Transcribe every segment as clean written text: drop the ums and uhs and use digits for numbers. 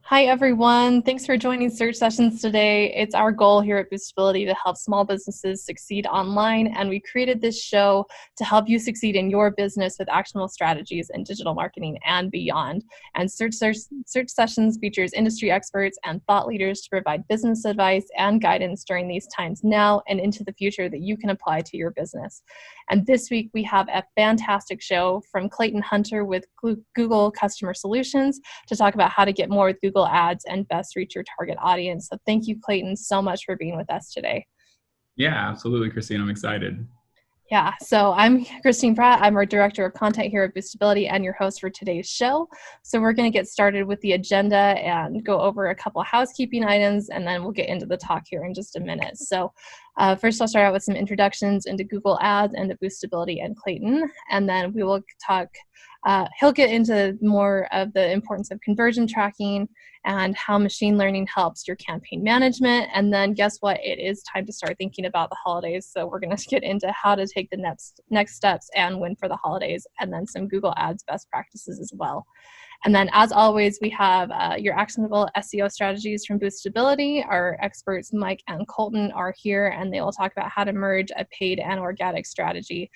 Hi, everyone. Thanks for joining Search Sessions today. It's our goal here at Boostability to help small businesses succeed online, and we created this show to help you succeed in your business with actionable strategies in digital marketing and beyond. And Search Sessions features industry experts and thought leaders to provide business advice and guidance during these times now and into the future that you can apply to your business. And this week, we have a fantastic show from Clayton Hunter with Google Customer Solutions to talk about how to get more with Google Ads and best reach your target audience. So thank you, Clayton, so much for being with us today. Yeah, absolutely, Christine. I'm excited. Yeah, so I'm Christine Pratt. I'm our Director of Content here at Boostability and your host for today's show. So we're going to get started with the agenda and go over a couple of housekeeping items, and then we'll get into the talk here in just a minute. So first, I'll start out with some introductions into Google Ads and to Boostability and Clayton, and then we will talk. He'll get into more of the importance of conversion tracking and how machine learning helps your campaign management. And then guess what? It is time to start thinking about the holidays. So we're going to get into how to take the next steps and win for the holidays, and then some Google Ads best practices as well. And then, as always, we have your actionable SEO strategies from Boostability. Our experts, Mike and Colton, are here, and they will talk about how to merge a paid and organic strategy.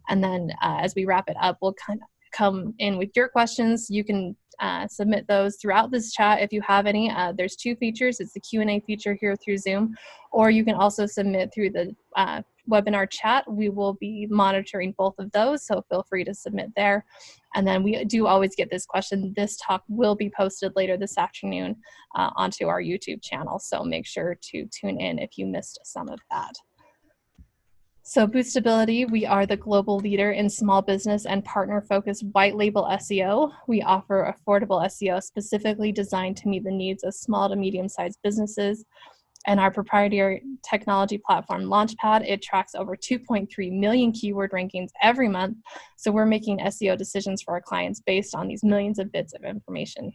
And then as we wrap it up, we'll kind of come in with your questions. You can submit those throughout this chat if you have any. There's two features. It's the Q&A feature here through Zoom, or you can also submit through the webinar chat. We will be monitoring both of those, so feel free to submit there. And then we do always get this question. This talk will be posted later this afternoon onto our YouTube channel, so make sure to tune in if you missed some of that. So Boostability, we are the global leader in small business and partner-focused white label SEO. We offer affordable SEO specifically designed to meet the needs of small to medium-sized businesses. And our proprietary technology platform, Launchpad, it tracks over 2.3 million keyword rankings every month. So we're making SEO decisions for our clients based on these millions of bits of information.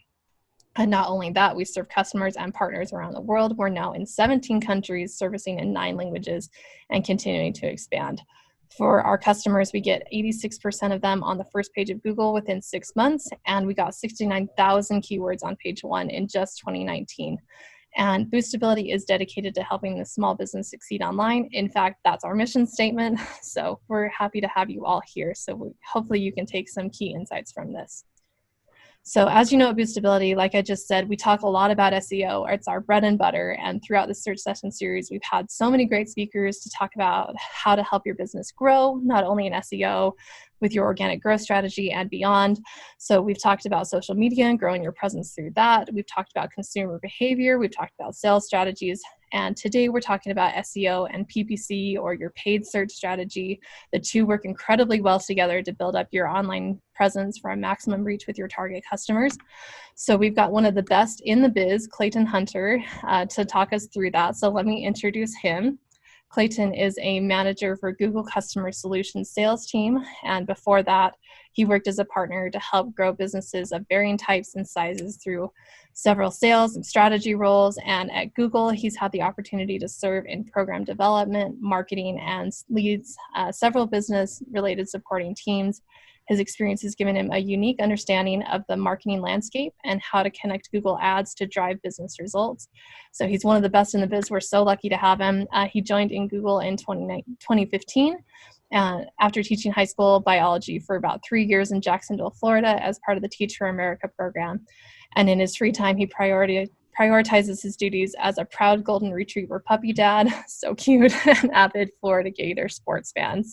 And not only that, we serve customers and partners around the world. We're now in 17 countries, servicing in 9 languages and continuing to expand. For our customers, we get 86% of them on the first page of Google within 6 months, and we got 69,000 keywords on page 1 in just 2019. And Boostability is dedicated to helping the small business succeed online. In fact, that's our mission statement. So we're happy to have you all here. So hopefully you can take some key insights from this. So as you know at Boostability, like I just said, we talk a lot about SEO. It's our bread and butter. And throughout the Search Session series, we've had so many great speakers to talk about how to help your business grow, not only in SEO, with your organic growth strategy and beyond. So we've talked about social media and growing your presence through that. We've talked about consumer behavior. We've talked about sales strategies. And today we're talking about SEO and PPC, or your paid search strategy. The two work incredibly well together to build up your online presence for a maximum reach with your target customers. So we've got one of the best in the biz, Clayton Hunter, to talk us through that. So let me introduce him. Clayton is a manager for Google Customer Solutions sales team, and before that, he worked as a partner to help grow businesses of varying types and sizes through several sales and strategy roles. And at Google, he's had the opportunity to serve in program development, marketing, and leads several business-related supporting teams. His experience has given him a unique understanding of the marketing landscape and how to connect Google Ads to drive business results. So he's one of the best in the biz. We're so lucky to have him. He joined in Google in 2015 after teaching high school biology for about 3 years in Jacksonville, Florida, as part of the Teach for America program. And in his free time, he prioritizes his duties as a proud golden retriever puppy dad, so cute, and avid Florida Gator sports fan.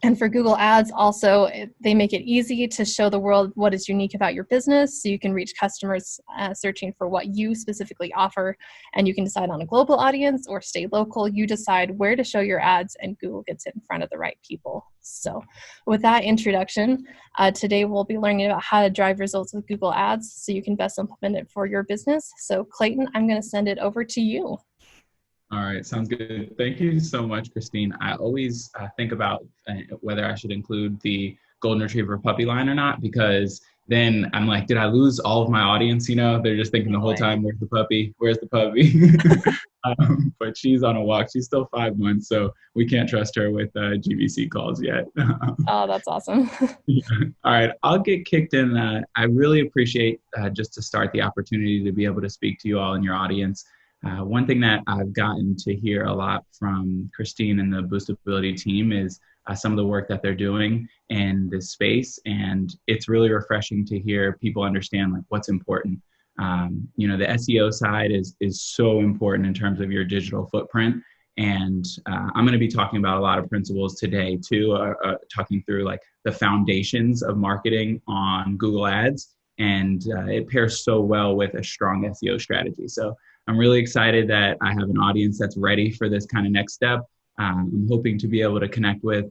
And for Google Ads, also, they make it easy to show the world what is unique about your business, so you can reach customers searching for what you specifically offer, and you can decide on a global audience or stay local. You decide where to show your ads, and Google gets it in front of the right people. So with that introduction, today we'll be learning about how to drive results with Google Ads so you can best implement it for your business. So Clayton, I'm going to send it over to you. All right, sounds good. Thank you so much, Christine. I always think about whether I should include the golden retriever puppy line or not, because then I'm like, did I lose all of my audience? They're just thinking the whole Totally. time, where's the puppy? Where's the puppy? But she's on a walk. She's still 5 months, so we can't trust her with GVC calls yet. Oh, that's awesome. Yeah. All right, I'll get kicked in. I really appreciate just to start the opportunity to be able to speak to you all in your audience. One thing that I've gotten to hear a lot from Christine and the Boostability team is some of the work that they're doing in this space, and it's really refreshing to hear people understand like what's important. The SEO side is so important in terms of your digital footprint. And I'm going to be talking about a lot of principles today too, talking through like the foundations of marketing on Google Ads. And it pairs so well with a strong SEO strategy. So I'm really excited that I have an audience that's ready for this kind of next step. I'm hoping to be able to connect with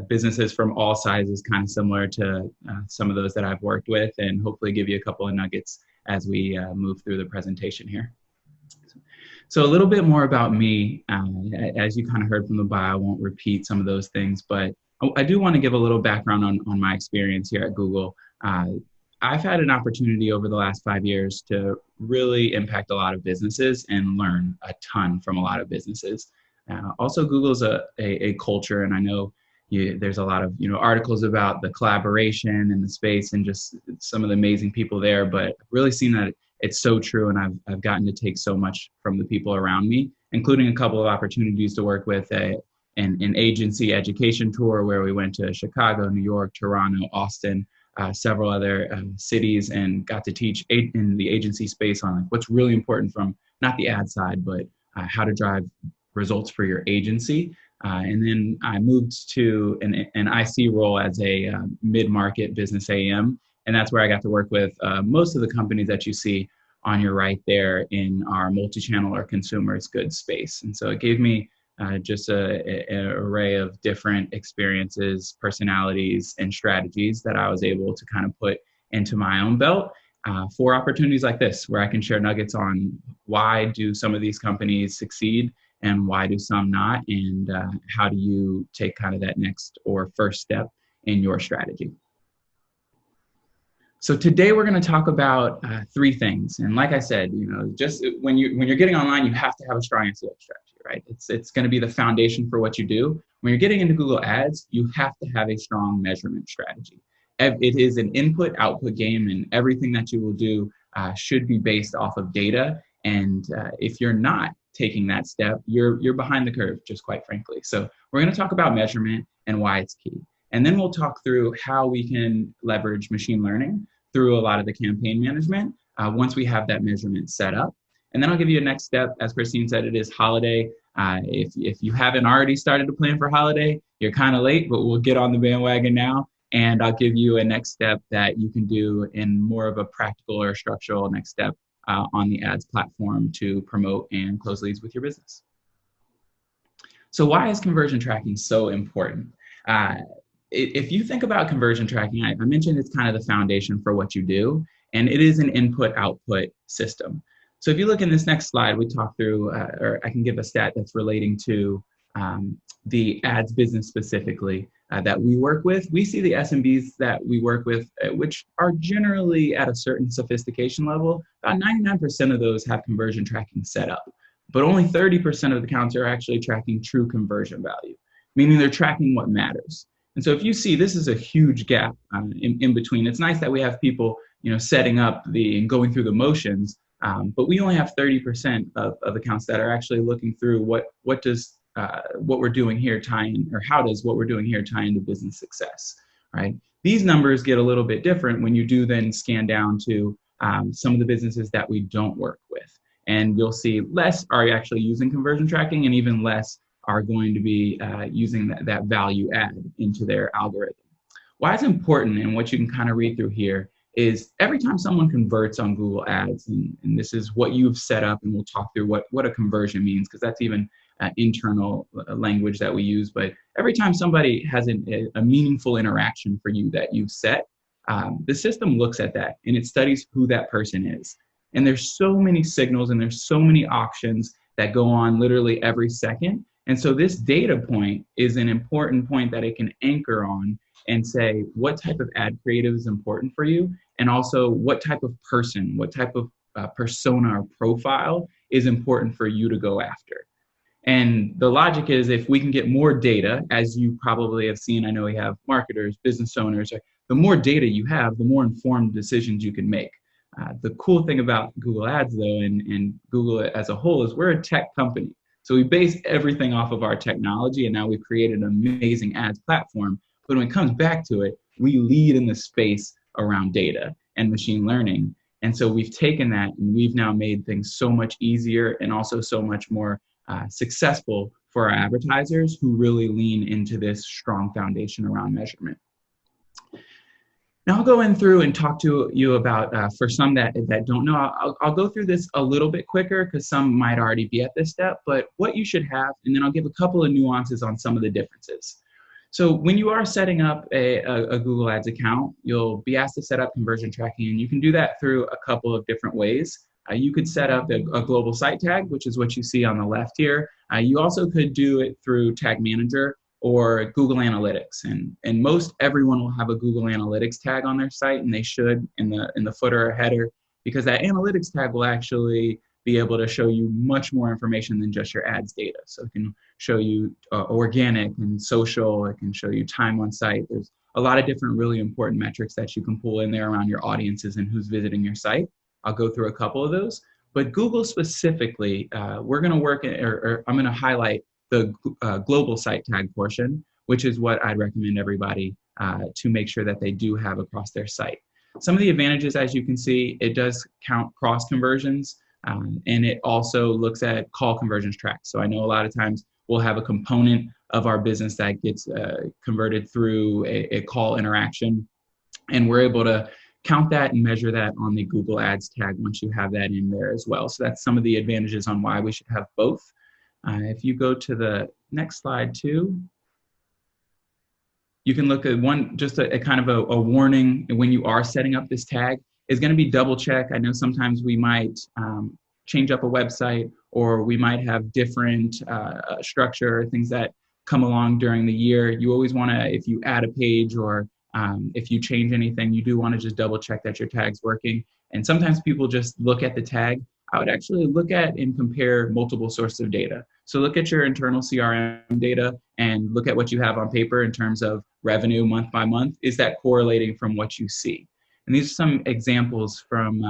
businesses from all sizes, kind of similar to some of those that I've worked with, and hopefully give you a couple of nuggets as we move through the presentation here. So a little bit more about me. As you kind of heard from the bio, I won't repeat some of those things, but I do want to give a little background on my experience here at Google. I've had an opportunity over the last 5 years to really impact a lot of businesses and learn a ton from a lot of businesses. Also, Google's a culture, and I know there's a lot of articles about the collaboration in the space and just some of the amazing people there, but I've really seen that it's so true, and I've gotten to take so much from the people around me, including a couple of opportunities to work with an agency education tour where we went to Chicago, New York, Toronto, Austin, several other cities, and got to teach in the agency space on like what's really important from not the ad side, but how to drive results for your agency. And then I moved to an IC role as a mid-market business AM. And that's where I got to work with most of the companies that you see on your right there in our multi-channel or consumers goods space. And so it gave me just an array of different experiences, personalities, and strategies that I was able to kind of put into my own belt for opportunities like this, where I can share nuggets on why do some of these companies succeed and why do some not, and how do you take kind of that next or first step in your strategy. So today we're going to talk about 3 things, and like I said, just when you're getting online, you have to have a strong SEO strategy, right? It's going to be the foundation for what you do. When you're getting into Google Ads, you have to have a strong measurement strategy. It is an input-output game, and everything that you will do should be based off of data. And if you're not taking that step, you're behind the curve, just quite frankly. So we're going to talk about measurement and why it's key. And then we'll talk through how we can leverage machine learning through a lot of the campaign management once we have that measurement set up. And then I'll give you a next step. As Christine said, it is holiday. If you haven't already started to plan for holiday, you're kind of late, but we'll get on the bandwagon now. And I'll give you a next step that you can do in more of a practical or structural next step on the ads platform to promote and close leads with your business. So why is conversion tracking so important? If you think about conversion tracking, I mentioned it's kind of the foundation for what you do, and it is an input-output system. So if you look in this next slide, we talk through, or I can give a stat that's relating to the ads business specifically that we work with. We see the SMBs that we work with, which are generally at a certain sophistication level. About 99% of those have conversion tracking set up, but only 30% of the accounts are actually tracking true conversion value, meaning they're tracking what matters. And so if you see, this is a huge gap in between. It's nice that we have people, setting up and going through the motions, but we only have 30% of accounts that are actually looking through what does what we're doing here tie in, or how does what we're doing here tie into business success, right? These numbers get a little bit different when you do then scan down to some of the businesses that we don't work with. And you'll see less are actually using conversion tracking, and even less are going to be using that value add into their algorithm. Why it's important, and what you can kind of read through here, is every time someone converts on Google Ads, and this is what you've set up, and we'll talk through what a conversion means, because that's even internal language that we use, but every time somebody has a meaningful interaction for you that you've set, the system looks at that and it studies who that person is. And there's so many signals and there's so many auctions that go on literally every second. And so this data point is an important point that it can anchor on and say what type of ad creative is important for you, and also what type of person, what type of persona or profile is important for you to go after. And the logic is if we can get more data, as you probably have seen, I know we have marketers, business owners, the more data you have, the more informed decisions you can make. The cool thing about Google Ads, though, and Google as a whole, is we're a tech company. So we base everything off of our technology, and now we've created an amazing ads platform. But when it comes back to it, we lead in the space around data and machine learning. And so we've taken that and we've now made things so much easier and also so much more successful for our advertisers who really lean into this strong foundation around measurement. Now I'll go in through and talk to you about, for some that don't know, I'll go through this a little bit quicker because some might already be at this step, but what you should have, and then I'll give a couple of nuances on some of the differences. So when you are setting up a Google Ads account, you'll be asked to set up conversion tracking, and you can do that through a couple of different ways. You could set up a global site tag, which is what you see on the left here. You also could do it through Tag Manager or Google Analytics, and most everyone will have a Google Analytics tag on their site, and they should in the footer or header, because that analytics tag will actually be able to show you much more information than just your ads data. So it can show you organic and social. It can show you time on site. There's a lot of different really important metrics that you can pull in there around your audiences and who's visiting your site. I'll go through a couple of those. But Google specifically, we're going to work, or I'm going to highlight the global site tag portion, which is what I'd recommend everybody to make sure that they do have across their site. Some of the advantages, as you can see, it does count cross conversions, and it also looks at call conversions tracks. So I know a lot of times we'll have a component of our business that gets converted through a call interaction, and we're able to count that and measure that on the Google Ads tag once you have that in there as well. So that's some of the advantages on why we should have both. If you go to the next slide too, you can look at one, just a kind of a warning when you are setting up this tag is going to be double check. I know sometimes we might change up a website, or we might have different structure, things that come along during the year. You always want to, if you add a page or if you change anything, you do want to just double check that your tag's working. And sometimes people just look at the tag. I would actually look at and compare multiple sources of data. So look at your internal CRM data and look at what you have on paper in terms of revenue month by month. Is that correlating from what you see? And these are some examples from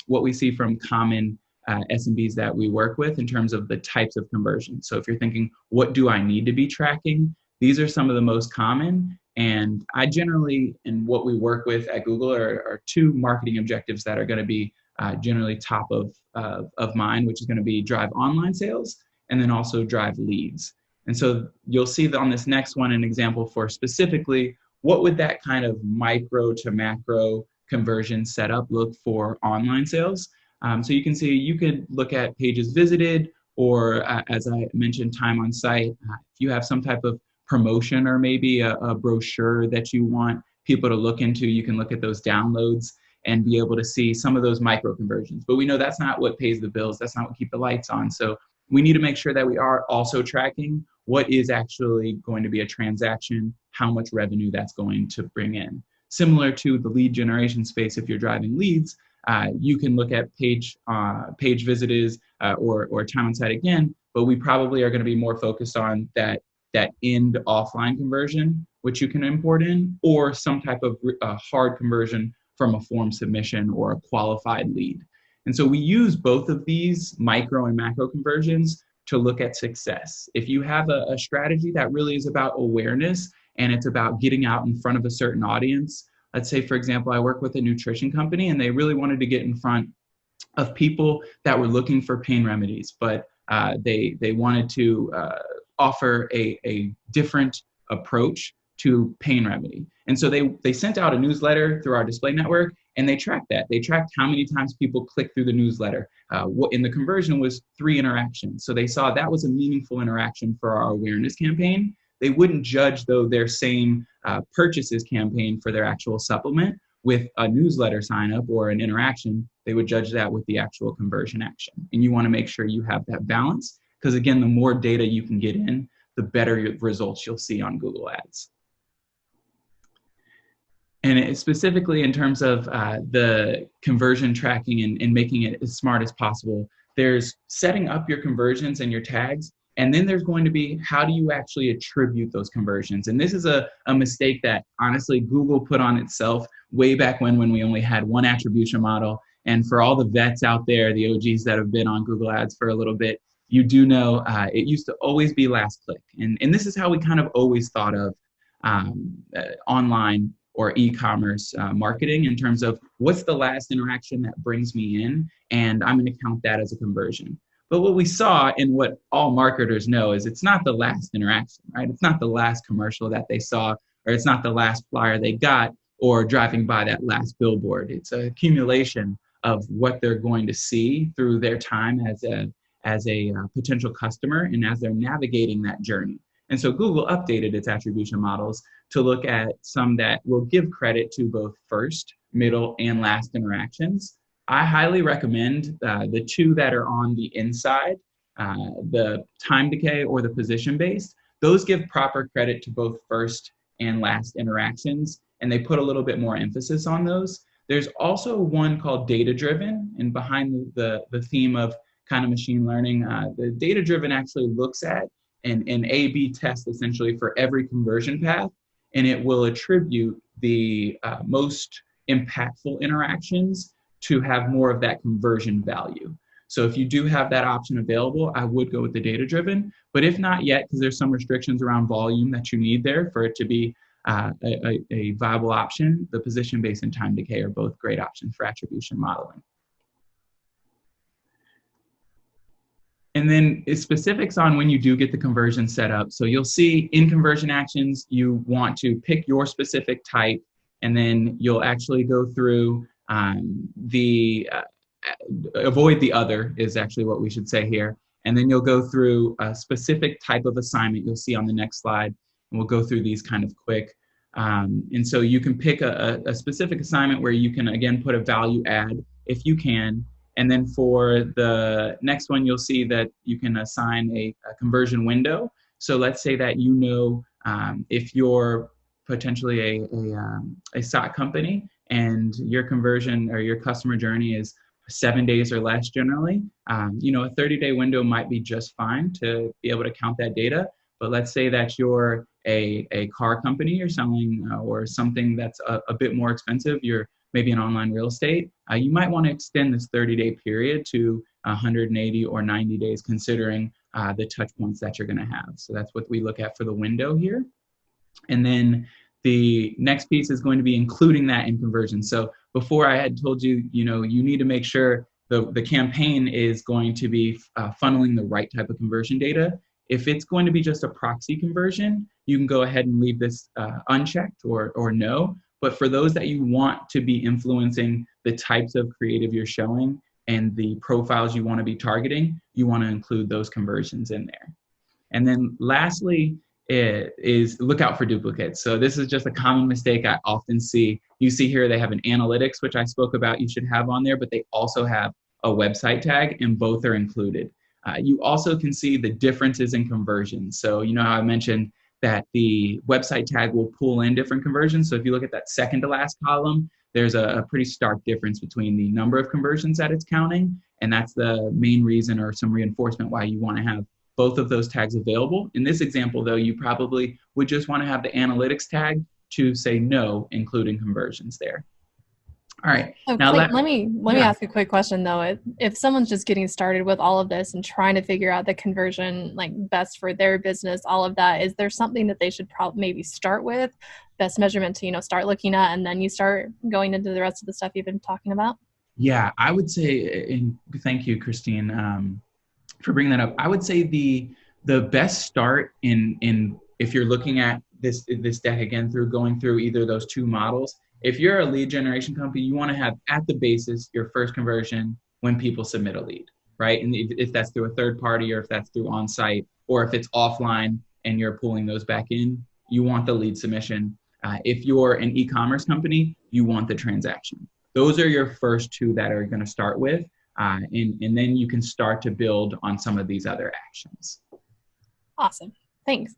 what we see from common SMBs that we work with in terms of the types of conversions. So if you're thinking, what do I need to be tracking? These are some of the most common. And I generally, and what we work with at Google are two marketing objectives that are going to be generally top of mind, which is going to be drive online sales and then also drive leads. And so you'll see that on this next one, an example for specifically, what would that kind of micro to macro conversion setup look for online sales? So you can see, you could look at pages visited, or as I mentioned, time on site. If you have some type of promotion or maybe a brochure that you want people to look into, you can look at those downloads and be able to see some of those micro conversions. But we know that's not what pays the bills. That's not what keeps the lights on. So we need to make sure that we are also tracking what is actually going to be a transaction, how much revenue that's going to bring in. Similar to the lead generation space, if you're driving leads, you can look at page visited or time on site again, but we probably are going to be more focused on that end offline conversion, which you can import in, or some type of hard conversion from a form submission or a qualified lead. And so we use both of these micro and macro conversions to look at success. If you have a strategy that really is about awareness and it's about getting out in front of a certain audience, let's say, for example, I work with a nutrition company and they really wanted to get in front of people that were looking for pain remedies, but they wanted to offer a different approach to pain remedy. And so they sent out a newsletter through our display network, and they tracked that. They tracked how many times people clicked through the newsletter. In the conversion was 3 interactions. So they saw that was a meaningful interaction for our awareness campaign. They wouldn't judge, though, their same purchases campaign for their actual supplement with a newsletter sign up or an interaction. They would judge that with the actual conversion action. And you want to make sure you have that balance, because again, the more data you can get in, the better results you'll see on Google Ads. And specifically in terms of the conversion tracking and making it as smart as possible, there's setting up your conversions and your tags. And then there's going to be, how do you actually attribute those conversions? And this is a mistake that honestly Google put on itself way back when we only had one attribution model. And for all the vets out there, the OGs that have been on Google Ads for a little bit, you do know it used to always be last click. And this is how we kind of always thought of online or e-commerce marketing, in terms of what's the last interaction that brings me in, and I'm going to count that as a conversion. But what we saw, and what all marketers know, is it's not the last interaction, right? It's not the last commercial that they saw, or it's not the last flyer they got, or driving by that last billboard. It's an accumulation of what they're going to see through their time as a potential customer, and as they're navigating that journey. And so Google updated its attribution models to look at some that will give credit to both first, middle, and last interactions. I highly recommend the two that are on the inside, the time decay or the position based. Those give proper credit to both first and last interactions, and they put a little bit more emphasis on those. There's also one called data driven, and behind the theme of kind of machine learning, the data driven actually looks at an A/B test essentially for every conversion path, and it will attribute the most impactful interactions to have more of that conversion value. So if you do have that option available, I would go with the data driven. But if not yet, because there's some restrictions around volume that you need there for it to be a viable option, the position based and time decay are both great options for attribution modeling. And then specifics on when you do get the conversion set up. So you'll see in conversion actions, you want to pick your specific type, and then you'll actually go through avoid the other is actually what we should say here. And then you'll go through a specific type of assignment you'll see on the next slide. And we'll go through these kind of quick. And so you can pick a specific assignment where you can, again, put a value add if you can. And then for the next one, you'll see that you can assign a conversion window. So let's say that if you're potentially a SOC company and your conversion or your customer journey is 7 days or less generally, a 30-day window might be just fine to be able to count that data. But let's say that you're a car company, you're selling or something that's a bit more expensive, you're maybe an online real estate, you might want to extend this 30-day period to 180 or 90 days, considering the touch points that you're going to have. So that's what we look at for the window here. And then the next piece is going to be including that in conversion. So before I had told you, you need to make sure the campaign is going to be funneling the right type of conversion data. If it's going to be just a proxy conversion, you can go ahead and leave this unchecked or no. But for those that you want to be influencing the types of creative you're showing and the profiles you want to be targeting, you want to include those conversions in there. And then lastly is look out for duplicates. So this is just a common mistake I often see. You see here they have an analytics, which I spoke about you should have on there, but they also have a website tag, and both are included. You also can see the differences in conversions. So how I mentioned that the website tag will pull in different conversions. So if you look at that second to last column, there's a pretty stark difference between the number of conversions that it's counting. And that's the main reason or some reinforcement why you want to have both of those tags available. In this example, though, you probably would just want to have the analytics tag to say no, including conversions there. All right. So now Clayton, let me ask a quick question though. If someone's just getting started with all of this and trying to figure out the conversion best for their business, all of that, is there something that they should probably maybe start with, best measurement to start looking at, and then you start going into the rest of the stuff you've been talking about? Yeah, I would say, and thank you, Christine, for bringing that up. I would say the best start in if you're looking at this deck again through going through either of those two models. If you're a lead generation company, you want to have at the basis your first conversion when people submit a lead, right? And if that's through a third party, or if that's through on-site, or if it's offline and you're pulling those back in, you want the lead submission. If you're an e-commerce company, you want the transaction. Those are your first two that are going to start with, and then you can start to build on some of these other actions. Awesome. Thanks.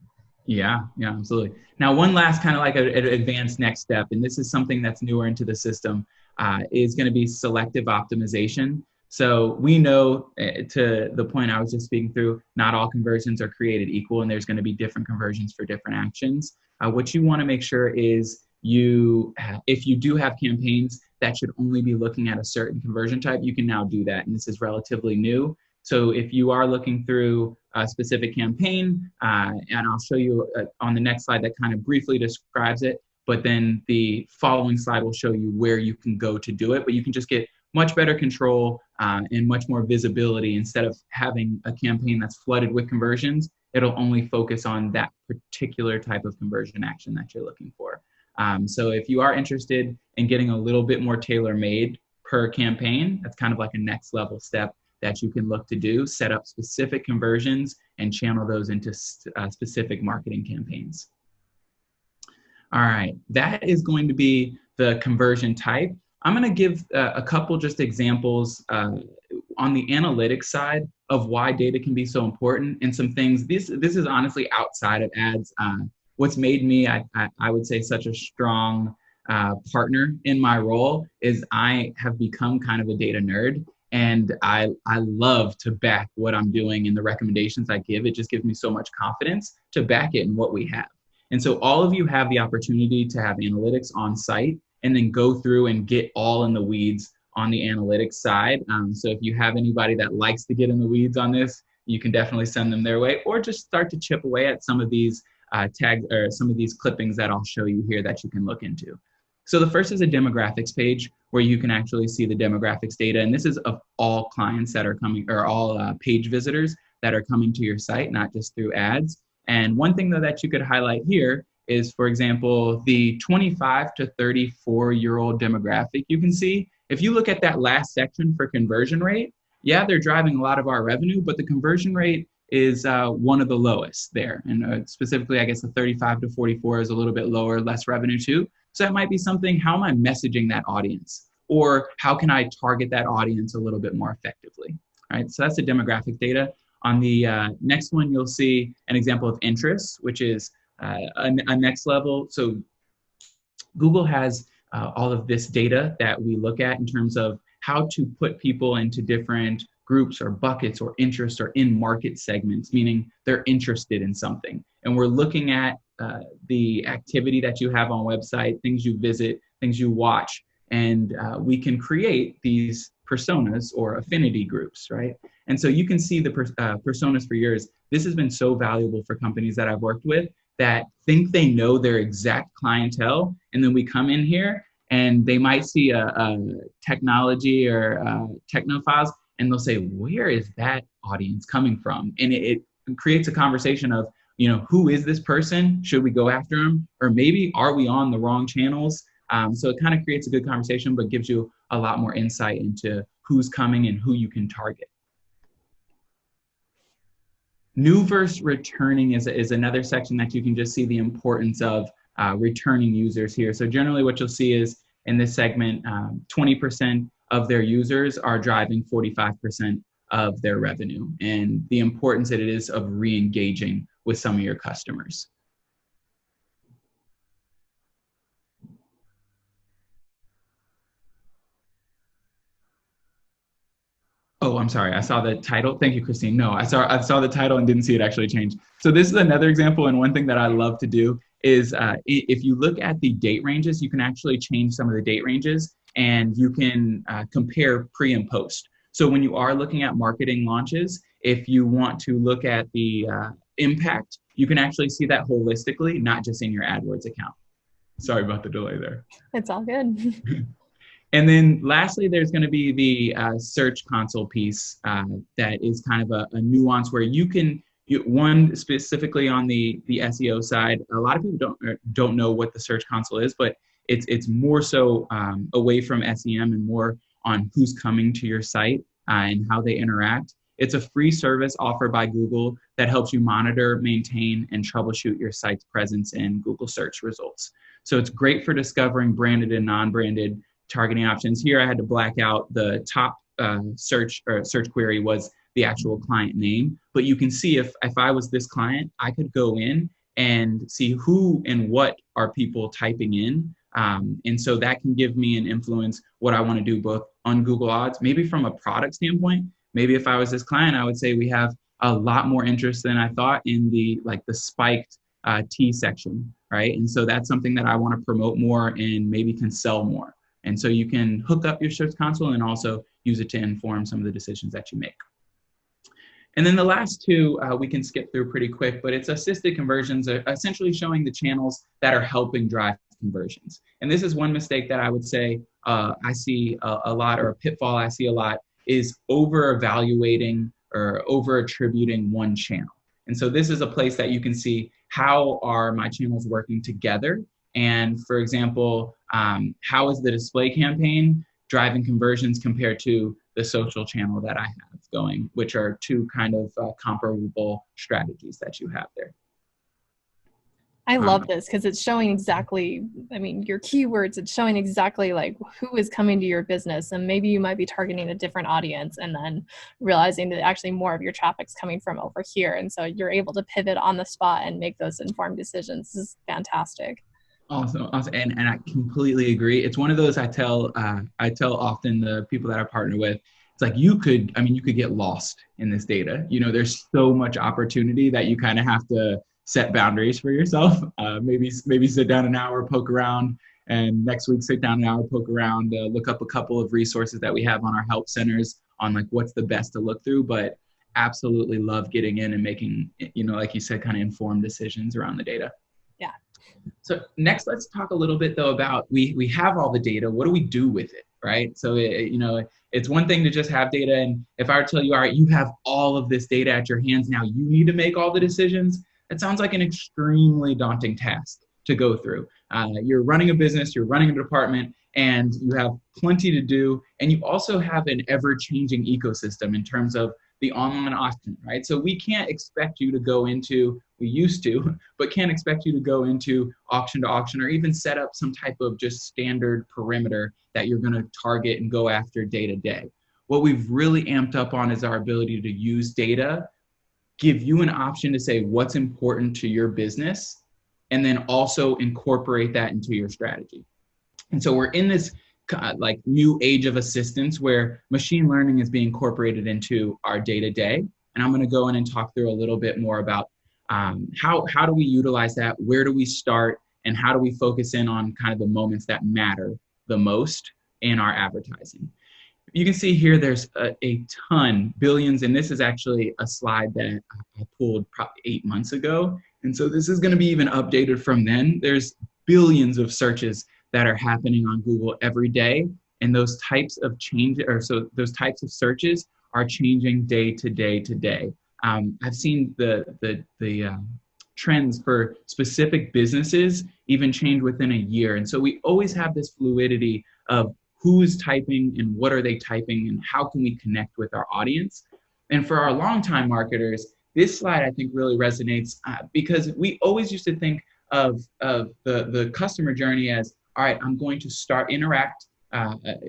Yeah, absolutely. Now, one last kind of like an advanced next step, and this is something that's newer into the system, is going to be selective optimization. So we know, to the point I was just speaking through, not all conversions are created equal, and there's going to be different conversions for different actions. What you want to make sure is if you do have campaigns that should only be looking at a certain conversion type, you can now do that, and this is relatively new. So if you are looking through a specific campaign, and I'll show you on the next slide that kind of briefly describes it, but then the following slide will show you where you can go to do it, but you can just get much better control and much more visibility. Instead of having a campaign that's flooded with conversions, it'll only focus on that particular type of conversion action that you're looking for. So if you are interested in getting a little bit more tailor-made per campaign, that's kind of like a next level step that you can look to do, set up specific conversions and channel those into specific marketing campaigns. All right, that is going to be the conversion type. I'm going to give a couple just examples on the analytics side of why data can be so important, and some things. This is honestly outside of ads. What's made me, I would say, such a strong partner in my role is I have become kind of a data nerd. And I love to back what I'm doing and the recommendations I give. It just gives me so much confidence to back it in what we have. And so all of you have the opportunity to have analytics on site and then go through and get all in the weeds on the analytics side. So if you have anybody that likes to get in the weeds on this, you can definitely send them their way, or just start to chip away at some of these tags or some of these clippings that I'll show you here that you can look into. So the first is a demographics page where you can actually see the demographics data. And this is of all clients that are coming, or all page visitors that are coming to your site, not just through ads. And one thing though that you could highlight here is, for example, the 25 to 34-year-old demographic. You can see, if you look at that last section for conversion rate, yeah, they're driving a lot of our revenue, but the conversion rate is one of the lowest there. And specifically, I guess the 35 to 44 is a little bit lower, less revenue too. So that might be something, how am I messaging that audience? Or how can I target that audience a little bit more effectively? All right, so that's the demographic data. On the next one, you'll see an example of interests, which is a next level. So Google has all of this data that we look at in terms of how to put people into different groups or buckets or interests or in market segments, meaning they're interested in something. And we're looking at the activity that you have on website, things you visit, things you watch, and we can create these personas or affinity groups, right? And so you can see the personas for yours. This has been so valuable for companies that I've worked with that think they know their exact clientele, and then we come in here and they might see a technology or technophiles, and they'll say, where is that audience coming from? And it creates a conversation of, you know, who is this person? Should we go after them? Or maybe are we on the wrong channels? So it kind of creates a good conversation, but gives you a lot more insight into who's coming and who you can target. New versus returning is another section that you can just see the importance of returning users here. So generally what you'll see is in this segment, 20% of their users are driving 45% of their revenue, and the importance that it is of re-engaging with some of your customers. Oh, I'm sorry. I saw the title. Thank you, Christine. No, I saw the title and didn't see it actually change. So this is another example, and one thing that I love to do is if you look at the date ranges, you can actually change some of the date ranges, and you can compare pre and post. So when you are looking at marketing launches, if you want to look at the impact, you can actually see that holistically, not just in your AdWords account. Sorry about the delay there. It's all good. And then lastly, there's going to be the Search Console piece that is kind of a nuance where you can, one specifically on the SEO side, a lot of people don't know what the Search Console is, but it's more so away from SEM and more on who's coming to your site and how they interact. It's a free service offered by Google that helps you monitor, maintain, and troubleshoot your site's presence in Google search results. So it's great for discovering branded and non-branded targeting options. Here I had to black out the top search query was the actual client name, but you can see if I was this client, I could go in and see who and what are people typing in. And so that can give me an influence what I want to do both on Google Ads, maybe from a product standpoint. Maybe if I was this client, I would say we have a lot more interest than I thought in the spiked tea section, right? And so that's something that I want to promote more and maybe can sell more. And so you can hook up your Search Console and also use it to inform some of the decisions that you make. And then the last two we can skip through pretty quick, but it's assisted conversions, are essentially showing the channels that are helping drive conversions. And this is one mistake that I would say I see a lot, or a pitfall I see a lot, is over-evaluating or over-attributing one channel. And so this is a place that you can see how are my channels working together. And for example, how is the display campaign driving conversions compared to the social channel that I have going, which are two kind of comparable strategies that you have there. I love this because it's showing exactly, I mean, your keywords, it's showing exactly like who is coming to your business, and maybe you might be targeting a different audience and then realizing that actually more of your traffic's coming from over here. And so you're able to pivot on the spot and make those informed decisions. This is fantastic. Awesome. And I completely agree. It's one of those I tell often the people that I partner with, it's like you could get lost in this data. You know, there's so much opportunity that you kind of have to set boundaries for yourself. Maybe sit down an hour, poke around, and next week sit down an hour, poke around, look up a couple of resources that we have on our help centers on like what's the best to look through. But absolutely love getting in and making, you know, like you said, kind of informed decisions around the data. Yeah. So next, let's talk a little bit though about we have all the data. What do we do with it, right? So it's one thing to just have data, and if I were to tell you, all right, you have all of this data at your hands now, you need to make all the decisions. It sounds like an extremely daunting task to go through. You're running a business, you're running a department, and you have plenty to do. And you also have an ever-changing ecosystem in terms of the online auction, right? So we can't expect you to go into, we used to, but can't expect you to go into auction to auction or even set up some type of just standard perimeter that you're going to target and go after day to day. What we've really amped up on is our ability to use data, give you an option to say what's important to your business, and then also incorporate that into your strategy. And so we're in this like new age of assistance where machine learning is being incorporated into our day-to-day. And I'm going to go in and talk through a little bit more about how do we utilize that, where do we start, and how do we focus in on kind of the moments that matter the most in our advertising. You can see here there's a ton, billions, and this is actually a slide that I pulled probably 8 months ago. And so this is going to be even updated from then. There's billions of searches that are happening on Google every day. And those types of those types of searches are changing day to day to day. I've seen the trends for specific businesses even change within a year. And so we always have this fluidity of who's typing and what are they typing and how can we connect with our audience. And for our longtime marketers, this slide I think really resonates because we always used to think of the customer journey as, all right, I'm going to interact,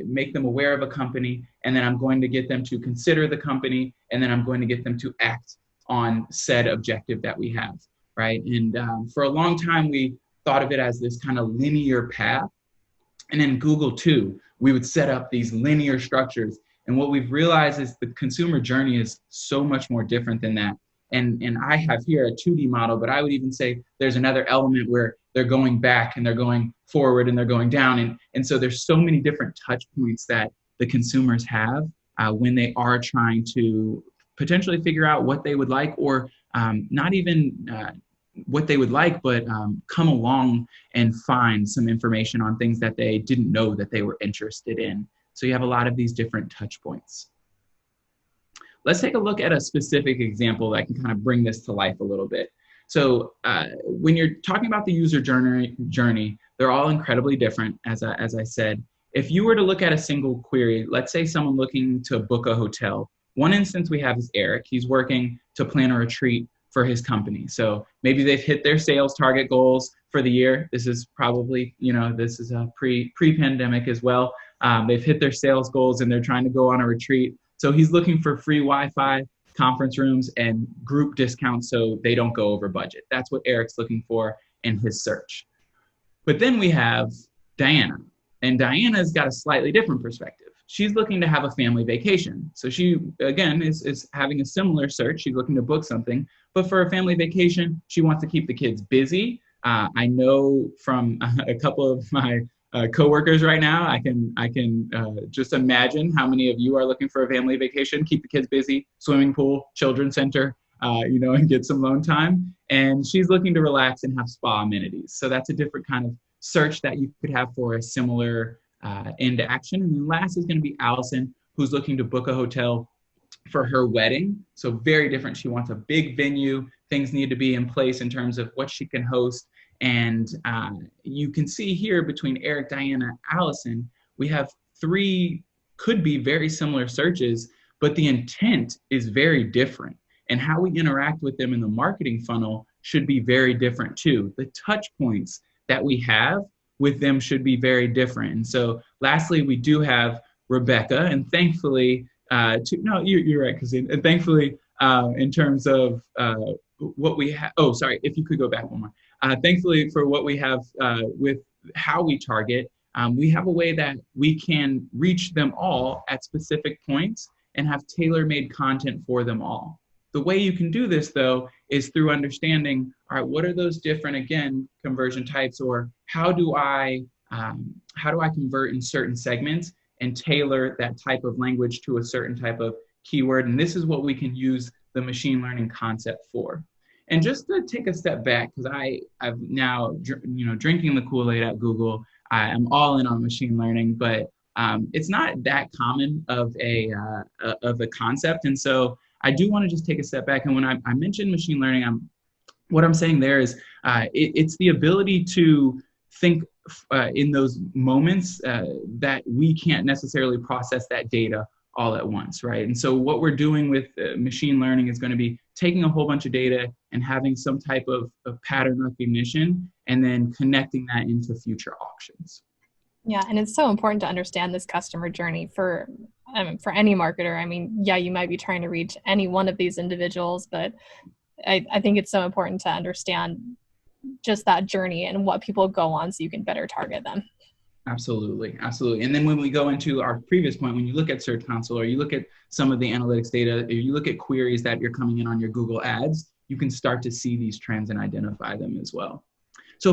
make them aware of a company, and then I'm going to get them to consider the company, and then I'm going to get them to act on said objective that we have, right? And for a long time, we thought of it as this kind of linear path. And in Google too, we would set up these linear structures. And what we've realized is the consumer journey is so much more different than that. And I have here a 2D model, but I would even say there's another element where they're going back and they're going forward and they're going down. And so there's so many different touch points that the consumers have when they are trying to potentially figure out what they would like, or not even what they would like, but come along and find some information on things that they didn't know that they were interested in. So you have a lot of these different touch points. Let's take a look at a specific example that can kind of bring this to life a little bit. So when you're talking about the user journey, they're all incredibly different, as I said. If you were to look at a single query, let's say someone looking to book a hotel. One instance we have is Eric. He's working to plan a retreat for his company. So maybe they've hit their sales target goals for the year. This is probably, this is a pre-pandemic as well. They've hit their sales goals and they're trying to go on a retreat. So he's looking for free Wi-Fi, conference rooms, and group discounts so they don't go over budget. That's what Eric's looking for in his search. But then we have Diana, and Diana's got a slightly different perspective. She's looking to have a family vacation. So she, again, is having a similar search. She's looking to book something, but for a family vacation, she wants to keep the kids busy. I know from a couple of my coworkers right now, I can just imagine how many of you are looking for a family vacation, keep the kids busy, swimming pool, children's center, and get some alone time. And she's looking to relax and have spa amenities. So that's a different kind of search that you could have for a similar end action. And then last is going to be Allison, who's looking to book a hotel for her wedding. So very different. She wants a big venue. Things need to be in place in terms of what she can host. And you can see here between Eric, Diana, Allison, we have three could be very similar searches, but the intent is very different. And how we interact with them in the marketing funnel should be very different too. The touch points that we have with them should be very different. And so lastly, we do have Rebecca, and thankfully, you're right, Christine. And thankfully, in terms of what we have, if you could go back one more. Thankfully for what we have with how we target, we have a way that we can reach them all at specific points and have tailor-made content for them all. The way you can do this, though, is through understanding, all right, what are those different, again, conversion types, or how do I convert in certain segments and tailor that type of language to a certain type of keyword? And this is what we can use the machine learning concept for. And just to take a step back, because I've now, drinking the Kool-Aid at Google, I am all in on machine learning, but it's not that common of a concept. And so I do want to just take a step back. And when I mention machine learning, what I'm saying there is it's the ability to think in those moments that we can't necessarily process that data all at once, right? And so what we're doing with machine learning is going to be taking a whole bunch of data and having some type of pattern recognition and then connecting that into future auctions. Yeah, and it's so important to understand this customer journey for any marketer. I mean, yeah, you might be trying to reach any one of these individuals, but I think it's so important to understand just that journey and what people go on so you can better target them. Absolutely, absolutely. And then when we go into our previous point, when you look at Search Console or you look at some of the analytics data, or you look at queries that you're coming in on your Google Ads, you can start to see these trends and identify them as well. So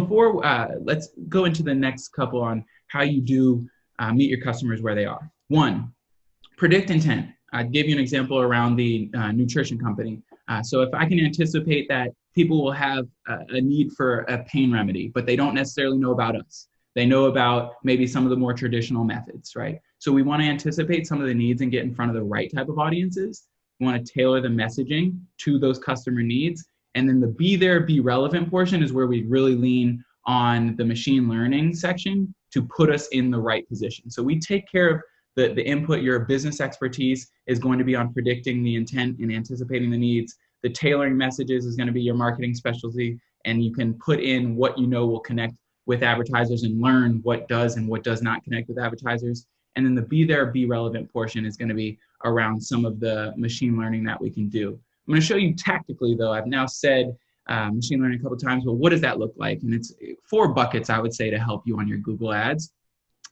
let's go into the next couple on how you do meet your customers where they are. One, predict intent. I gave you an example around the nutrition company. So if I can anticipate that people will have a need for a pain remedy, but they don't necessarily know about us. They know about maybe some of the more traditional methods, right? So we want to anticipate some of the needs and get in front of the right type of audiences. We want to tailor the messaging to those customer needs. And then the be there, be relevant portion is where we really lean on the machine learning section to put us in the right position. So we take care of the input. Your business expertise is going to be on predicting the intent and anticipating the needs. The tailoring messages is going to be your marketing specialty, and you can put in what you know will connect with advertisers and learn what does and what does not connect with advertisers. And then the be there, be relevant portion is going to be around some of the machine learning that we can do. I'm going to show you tactically, though. I've now said machine learning a couple of times, but what does that look like? And it's 4 buckets, I would say, to help you on your Google Ads.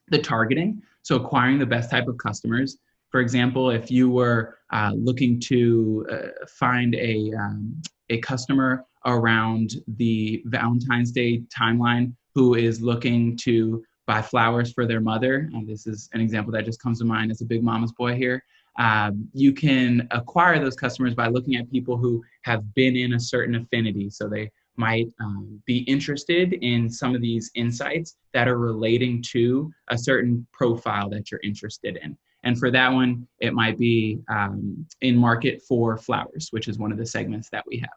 The targeting, so acquiring the best type of customers. For example, if you were looking to find a customer around the Valentine's Day timeline who is looking to buy flowers for their mother, and this is an example that just comes to mind as a big mama's boy here, you can acquire those customers by looking at people who have been in a certain affinity. So they might be interested in some of these insights that are relating to a certain profile that you're interested in. And for that one, it might be in market for flowers, which is one of the segments that we have.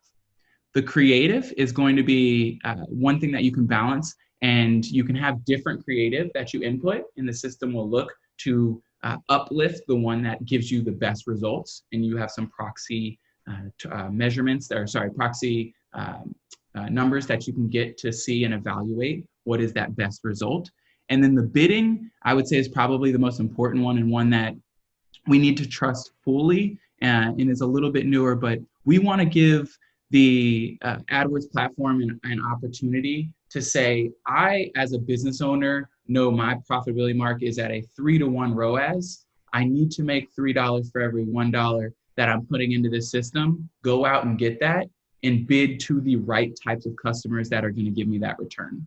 The creative is going to be one thing that you can balance, and you can have different creative that you input, and the system will look to uplift the one that gives you the best results. And you have some proxy measurements proxy numbers that you can get to see and evaluate what is that best result. And then the bidding, I would say, is probably the most important one, and one that we need to trust fully and is a little bit newer, but we want to give the AdWords platform an opportunity to say, I, as a business owner, know my profitability mark is at a 3-to-1 ROAS. I need to make $3 for every $1 that I'm putting into this system. Go out and get that and bid to the right types of customers that are going to give me that return.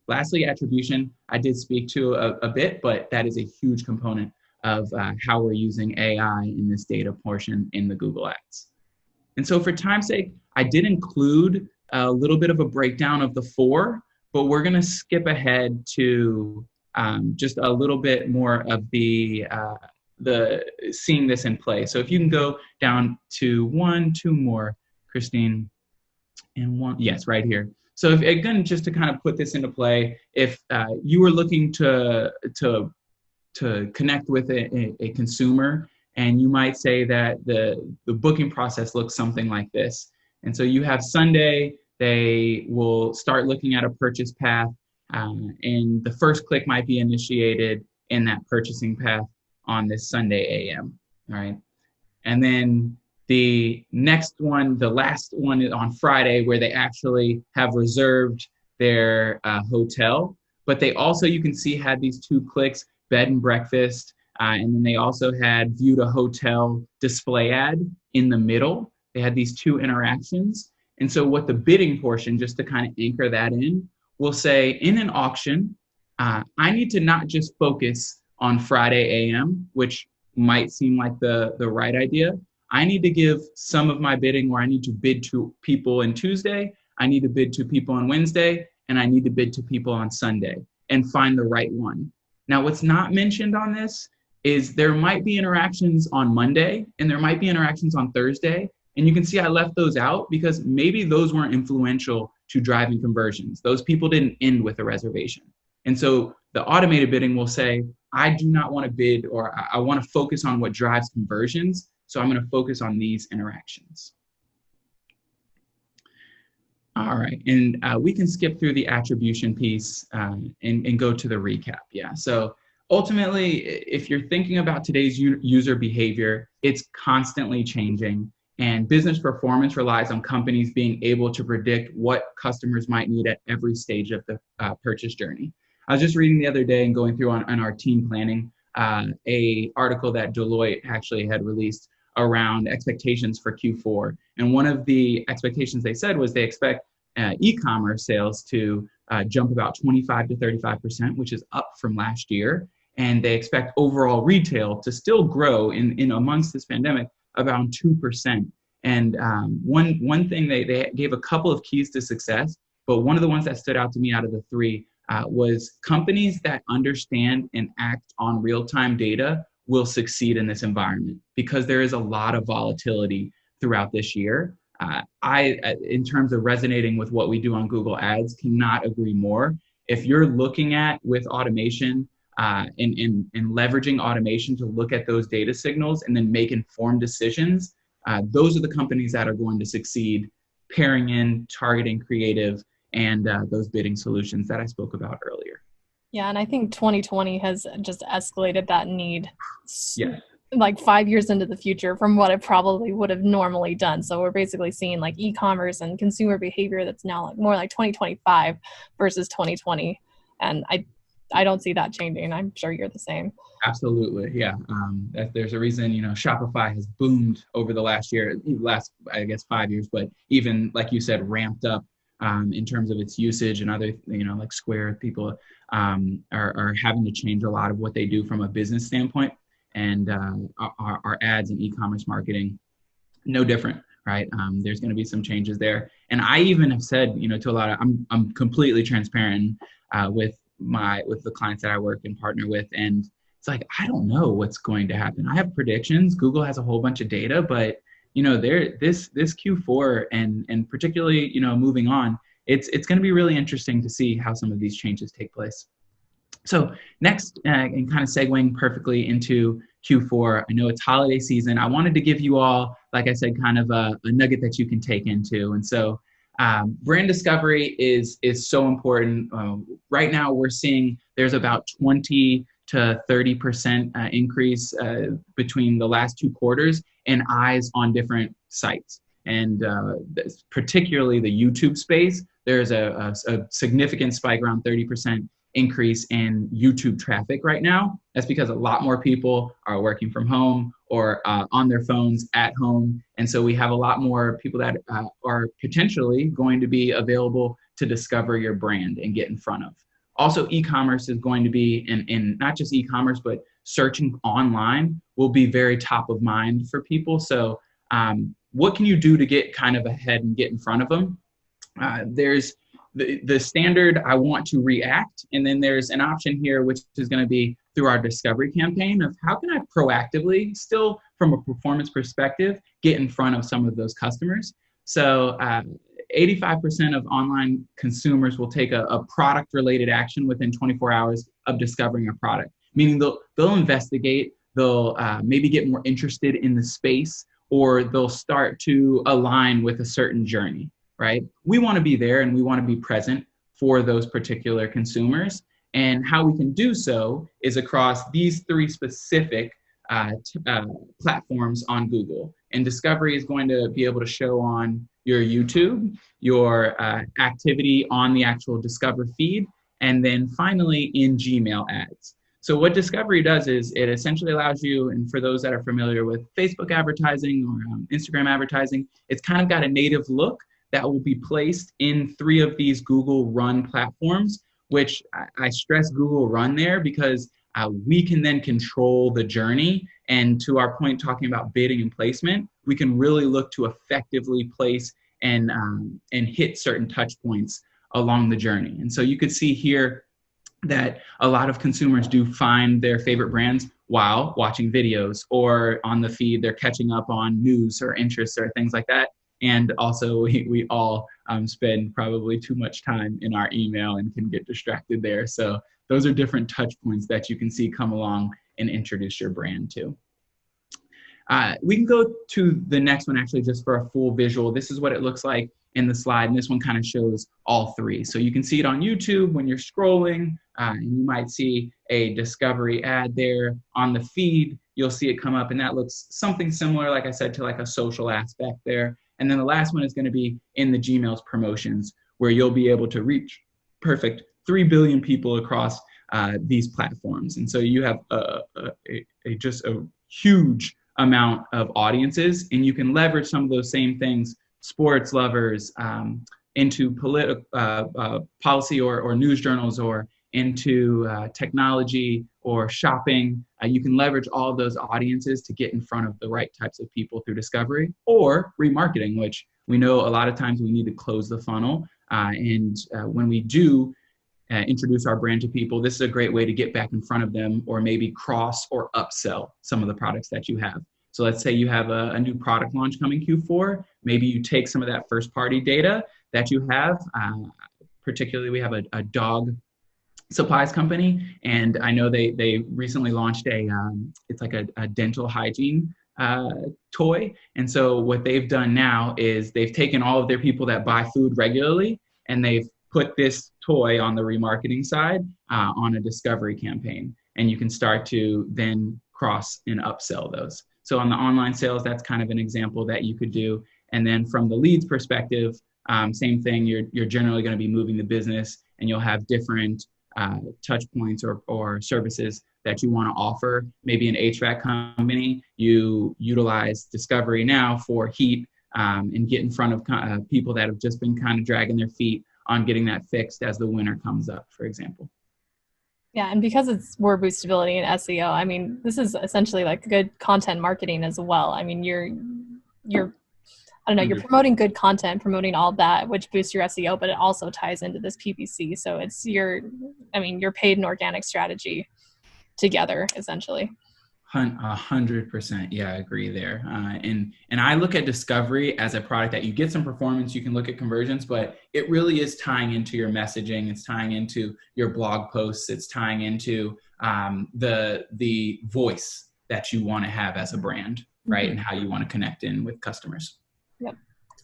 Lastly, attribution, I did speak to a bit, but that is a huge component of how we're using AI in this data portion in the Google Ads. And so for time's sake, I did include a little bit of a breakdown of the 4, but we're going to skip ahead to just a little bit more of the seeing this in play. So if you can go down to 2 more, Christine, and 1, yes, right here. So if, again, just to kind of put this into play, if you were looking to connect with a consumer, and you might say that the booking process looks something like this. And so you have Sunday, they will start looking at a purchase path, and the first click might be initiated in that purchasing path on this Sunday AM, all right? And then the next one, the last one is on Friday, where they actually have reserved their hotel, but they also, you can see, had these 2 clicks, bed and breakfast, and then they also had viewed a hotel display ad in the middle. They had these 2 interactions. And so what the bidding portion, just to kind of anchor that in, will say, in an auction, I need to not just focus on Friday AM, which might seem like the right idea. I need to give some of my bidding where I need to bid to people on Tuesday, I need to bid to people on Wednesday, and I need to bid to people on Sunday, and find the right one. Now, what's not mentioned on this is there might be interactions on Monday and there might be interactions on Thursday. And you can see I left those out because maybe those weren't influential to driving conversions. Those people didn't end with a reservation. And so the automated bidding will say, I do not want to bid, or I want to focus on what drives conversions. So I'm going to focus on these interactions. All right, and we can skip through the attribution piece and go to the recap. Yeah, so ultimately, if you're thinking about today's user behavior, it's constantly changing, and business performance relies on companies being able to predict what customers might need at every stage of the purchase journey. I was just reading the other day and going through on our team planning, a article that Deloitte actually had released around expectations for Q4. And one of the expectations they said was they expect e-commerce sales to jump about 25 to 35%, which is up from last year. And they expect overall retail to still grow in amongst this pandemic around 2%. And one thing, they gave a couple of keys to success, but one of the ones that stood out to me out of the 3 was companies that understand and act on real-time data will succeed in this environment because there is a lot of volatility throughout this year. In terms of resonating with what we do on Google Ads, cannot agree more. If you're looking at with automation and leveraging automation to look at those data signals and then make informed decisions, those are the companies that are going to succeed, pairing in targeting creative and those bidding solutions that I spoke about earlier. Yeah, and I think 2020 has just escalated that need. Yeah. Like 5 years into the future from what it probably would have normally done. So we're basically seeing like e-commerce and consumer behavior that's now like more like 2025 versus 2020. And I don't see that changing. I'm sure you're the same. Absolutely, yeah. There's a reason, Shopify has boomed over the last, I guess, 5 years, but even, like you said, ramped up in terms of its usage, and other, like Square, people are having to change a lot of what they do from a business standpoint. And our ads and e-commerce marketing, no different, right? There's going to be some changes there. And I even have said, to a lot of, I'm completely transparent with the clients that I work and partner with. And it's like, I don't know what's going to happen. I have predictions. Google has a whole bunch of data, but this Q4 and particularly, moving on, it's going to be really interesting to see how some of these changes take place. So next, and kind of segueing perfectly into Q4, I know it's holiday season. I wanted to give you all, like I said, kind of a nugget that you can take into. And so brand discovery is so important. Right now, we're seeing there's about 20 to 30% increase between the last 2 quarters in eyes on different sites. And particularly the YouTube space, there's a significant spike, around 30% increase in YouTube traffic right now. That's because a lot more people are working from home or on their phones at home. And so we have a lot more people that are potentially going to be available to discover your brand and get in front of. Also, e-commerce is going to be, in not just e-commerce, but searching online will be very top of mind for people. So what can you do to get kind of ahead and get in front of them? There's the standard, I want to react. And then there's an option here, which is going to be through our discovery campaign of how can I proactively, still from a performance perspective, get in front of some of those customers. So 85% of online consumers will take a product-related action within 24 hours of discovering a product, meaning they'll investigate, they'll maybe get more interested in the space, or they'll start to align with a certain journey, right? We want to be there and we want to be present for those particular consumers. And how we can do so is across these 3 specific platforms on Google. And discovery is going to be able to show on your YouTube, your activity on the actual Discover feed, and then finally in Gmail ads. So what discovery does is it essentially allows you, and for those that are familiar with Facebook advertising or Instagram advertising, it's kind of got a native look that will be placed in 3 of these Google Run platforms, which I stress Google Run there because we can then control the journey. And to our point, talking about bidding and placement, we can really look to effectively place and hit certain touch points along the journey. And so you could see here that a lot of consumers do find their favorite brands while watching videos, or on the feed, they're catching up on news or interests or things like that. And also we all spend probably too much time in our email and can get distracted there. So those are different touch points that you can see come along and introduce your brand to. We can go to the next one actually just for a full visual. This is what it looks like in the slide, and this one kind of shows all 3. So you can see it on YouTube when you're scrolling, and you might see a discovery ad there. On the feed, you'll see it come up, and that looks something similar, like I said, to like a social aspect there. And then the last one is going to be in the Gmail's promotions, where you'll be able to reach 3 billion people across these platforms. And so you have just a huge amount of audiences, and you can leverage some of those same things, sports lovers, into policy or news journals, or into technology or shopping. You can leverage all of those audiences to get in front of the right types of people through discovery or remarketing, which we know a lot of times we need to close the funnel. And when we do introduce our brand to people, this is a great way to get back in front of them, or maybe cross or upsell some of the products that you have. So let's say you have a new product launch coming Q4. Maybe you take some of that first party data that you have. Particularly, we have a dog supplies company, and I know they recently launched it's like a dental hygiene toy. And so what they've done now is they've taken all of their people that buy food regularly, and they've put this toy on the remarketing side on a discovery campaign. And you can start to then cross and upsell those. So on the online sales, that's kind of an example that you could do. And then from the leads perspective, same thing, you're generally going to be moving the business, and you'll have different touch points or services that you want to offer. Maybe an HVAC company, you utilize discovery now for heat and get in front of people that have just been kind of dragging their feet on getting that fixed as the winter comes up, for example. Yeah, and because we're Boostability and SEO, I mean, this is essentially like good content marketing as well. I mean, you're I don't know, you're promoting good content, promoting all that, which boosts your SEO, but it also ties into this PPC. So it's your paid and organic strategy together, essentially. 100%. Yeah, I agree there. And I look at discovery as a product that you get some performance, you can look at conversions, but it really is tying into your messaging. It's tying into your blog posts. It's tying into the voice that you want to have as a brand, right? Mm-hmm. And how you want to connect in with customers. Yep.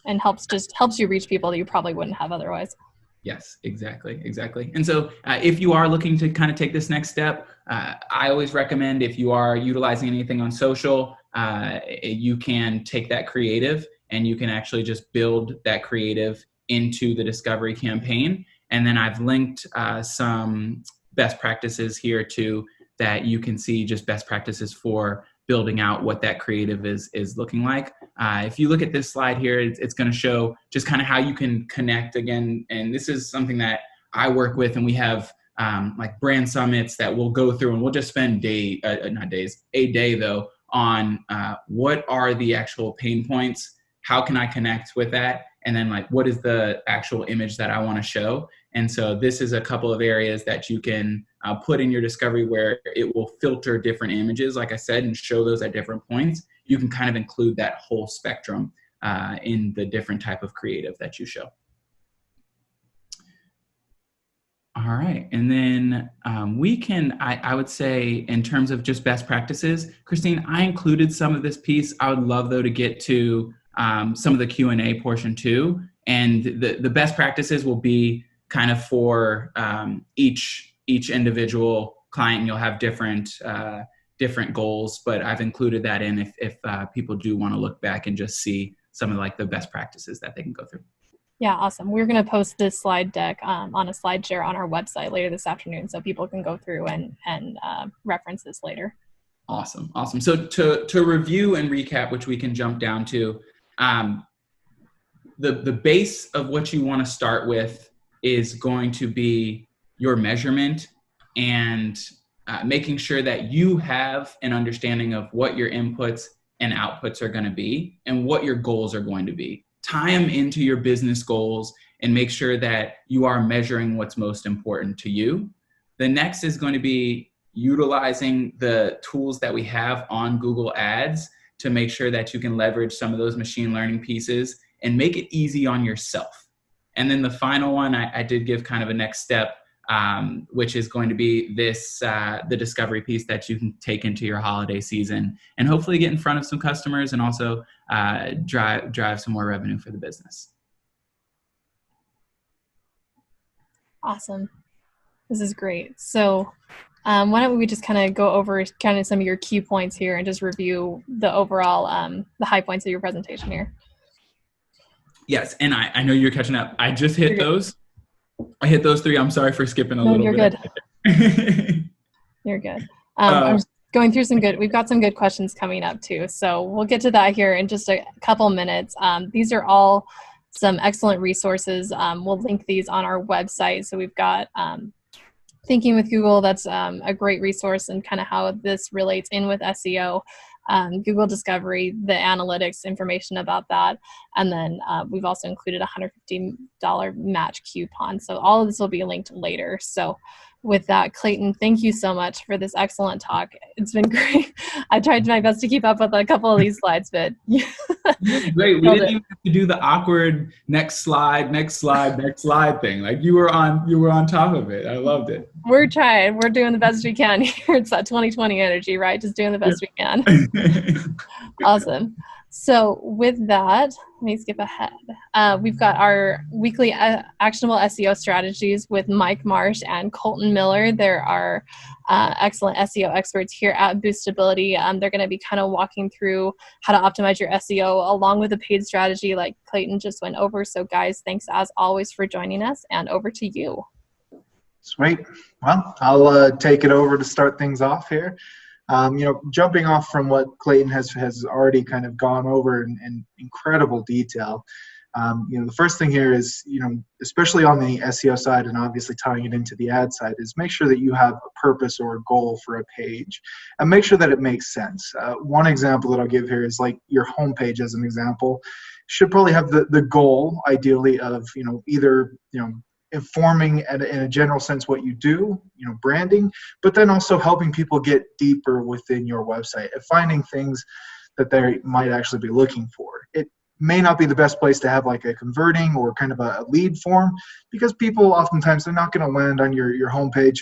And helps you reach people that you probably wouldn't have otherwise. Yes, exactly. And so if you are looking to kind of take this next step, I always recommend if you are utilizing anything on social, you can take that creative and you can actually just build that creative into the discovery campaign. And then I've linked some best practices here too, that you can see just best practices for building out what that creative is looking like. If you look at this slide here, it's going to show just kind of how you can connect again. And this is something that I work with, and we have like brand summits that we'll go through, and we'll just spend a day though on what are the actual pain points, how can I connect with that, and then like what is the actual image that I want to show. And so this is a couple of areas that you can put in your discovery where it will filter different images, like I said, and show those at different points. You can kind of include that whole spectrum in the different type of creative that you show. All right, and then we can, I would say in terms of just best practices, Christine, I included some of this piece. I would love though to get to some of the Q&A portion too. And the best practices will be kind of for each individual client. You'll have different goals, but I've included that in if people do want to look back and just see some of like the best practices that they can go through. Yeah, awesome. We're going to post this slide deck on a slide share on our website later this afternoon, so people can go through and reference this later. Awesome. So to review and recap, which we can jump down to, the base of what you want to start with is going to be your measurement and making sure that you have an understanding of what your inputs and outputs are going to be and what your goals are going to be. Tie them into your business goals and make sure that you are measuring what's most important to you. The next is going to be utilizing the tools that we have on Google Ads to make sure that you can leverage some of those machine learning pieces and make it easy on yourself. And then the final one, I did give kind of a next step, which is going to be this, the discovery piece that you can take into your holiday season and hopefully get in front of some customers and also drive some more revenue for the business. Awesome. This is great. So why don't we just kind of go over kind of some of your key points here and just review the overall, the high points of your presentation here. Yes, and I know you're catching up. I just hit those. I hit those three. I'm sorry for skipping a little bit. You're good. You're good. I'm just going through we've got some good questions coming up too. So we'll get to that here in just a couple minutes. These are all some excellent resources. We'll link these on our website. So we've got Thinking with Google. That's a great resource and kind of how this relates in with SEO. Google Discovery, the analytics information about that. And then we've also included a $150 match coupon. So all of this will be linked later. So with that, Clayton, thank you so much for this excellent talk. It's been great. I tried my best to keep up with a couple of these slides, but great. We didn't even have to do the awkward next slide thing. Like you were on top of it. I loved it. We're trying. We're doing the best we can here. It's that 2020 energy, right? Just doing the best we can. Awesome. So with that, let me skip ahead. We've got our weekly actionable SEO strategies with Mike Marsh and Colton Miller. They're our excellent SEO experts here at Boostability. They're going to be kind of walking through how to optimize your SEO along with a paid strategy like Clayton just went over. So guys, thanks as always for joining us, and over to you. Sweet. Well, I'll take it over to start things off here. Jumping off from what Clayton has already kind of gone over in incredible detail. The first thing here is, especially on the SEO side and obviously tying it into the ad side, is make sure that you have a purpose or a goal for a page and make sure that it makes sense. One example that I'll give here is like your homepage as an example should probably have the goal ideally of, either, informing in a general sense what you do, branding, but then also helping people get deeper within your website and finding things that they might actually be looking for. It may not be the best place to have like a converting or kind of a lead form, because people oftentimes, they're not going to land on your homepage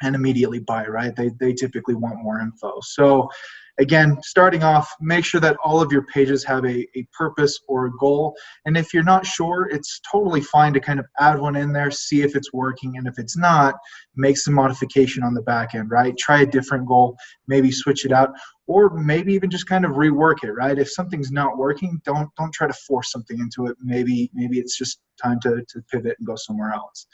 and immediately buy, right? They typically want more info. So Again, starting off, make sure that all of your pages have a purpose or a goal. And if you're not sure, it's totally fine to kind of add one in there, see if it's working. And if it's not, make some modification on the back end, right? Try a different goal, maybe switch it out, or maybe even just kind of rework it, right? If something's not working, don't try to force something into it. Maybe it's just time to pivot and go somewhere else.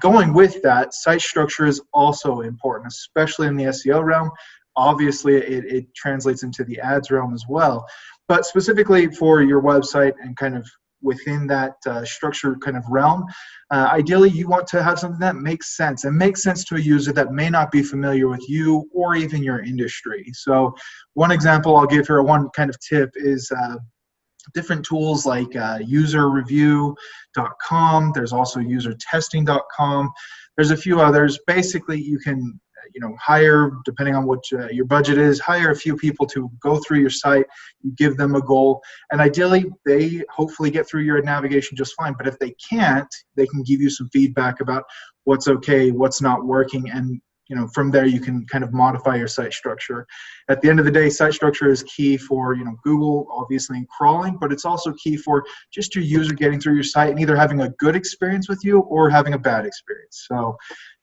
Going with that, site structure is also important, especially in the SEO realm. Obviously, it translates into the ads realm as well. But specifically for your website and kind of within that structure kind of realm, ideally you want to have something that makes sense and makes sense to a user that may not be familiar with you or even your industry. So one example I'll give here, one kind of tip is different tools like userreview.com. There's also usertesting.com. There's a few others. Basically, you can hire, depending on what your budget is, hire a few people to go through your site. You give them a goal, and ideally they hopefully get through your navigation just fine. But if they can't, they can give you some feedback about what's okay, what's not working, and from there you can kind of modify your site structure. At the end of the day, site structure is key for Google, obviously, in crawling, but it's also key for just your user getting through your site and either having a good experience with you or having a bad experience. So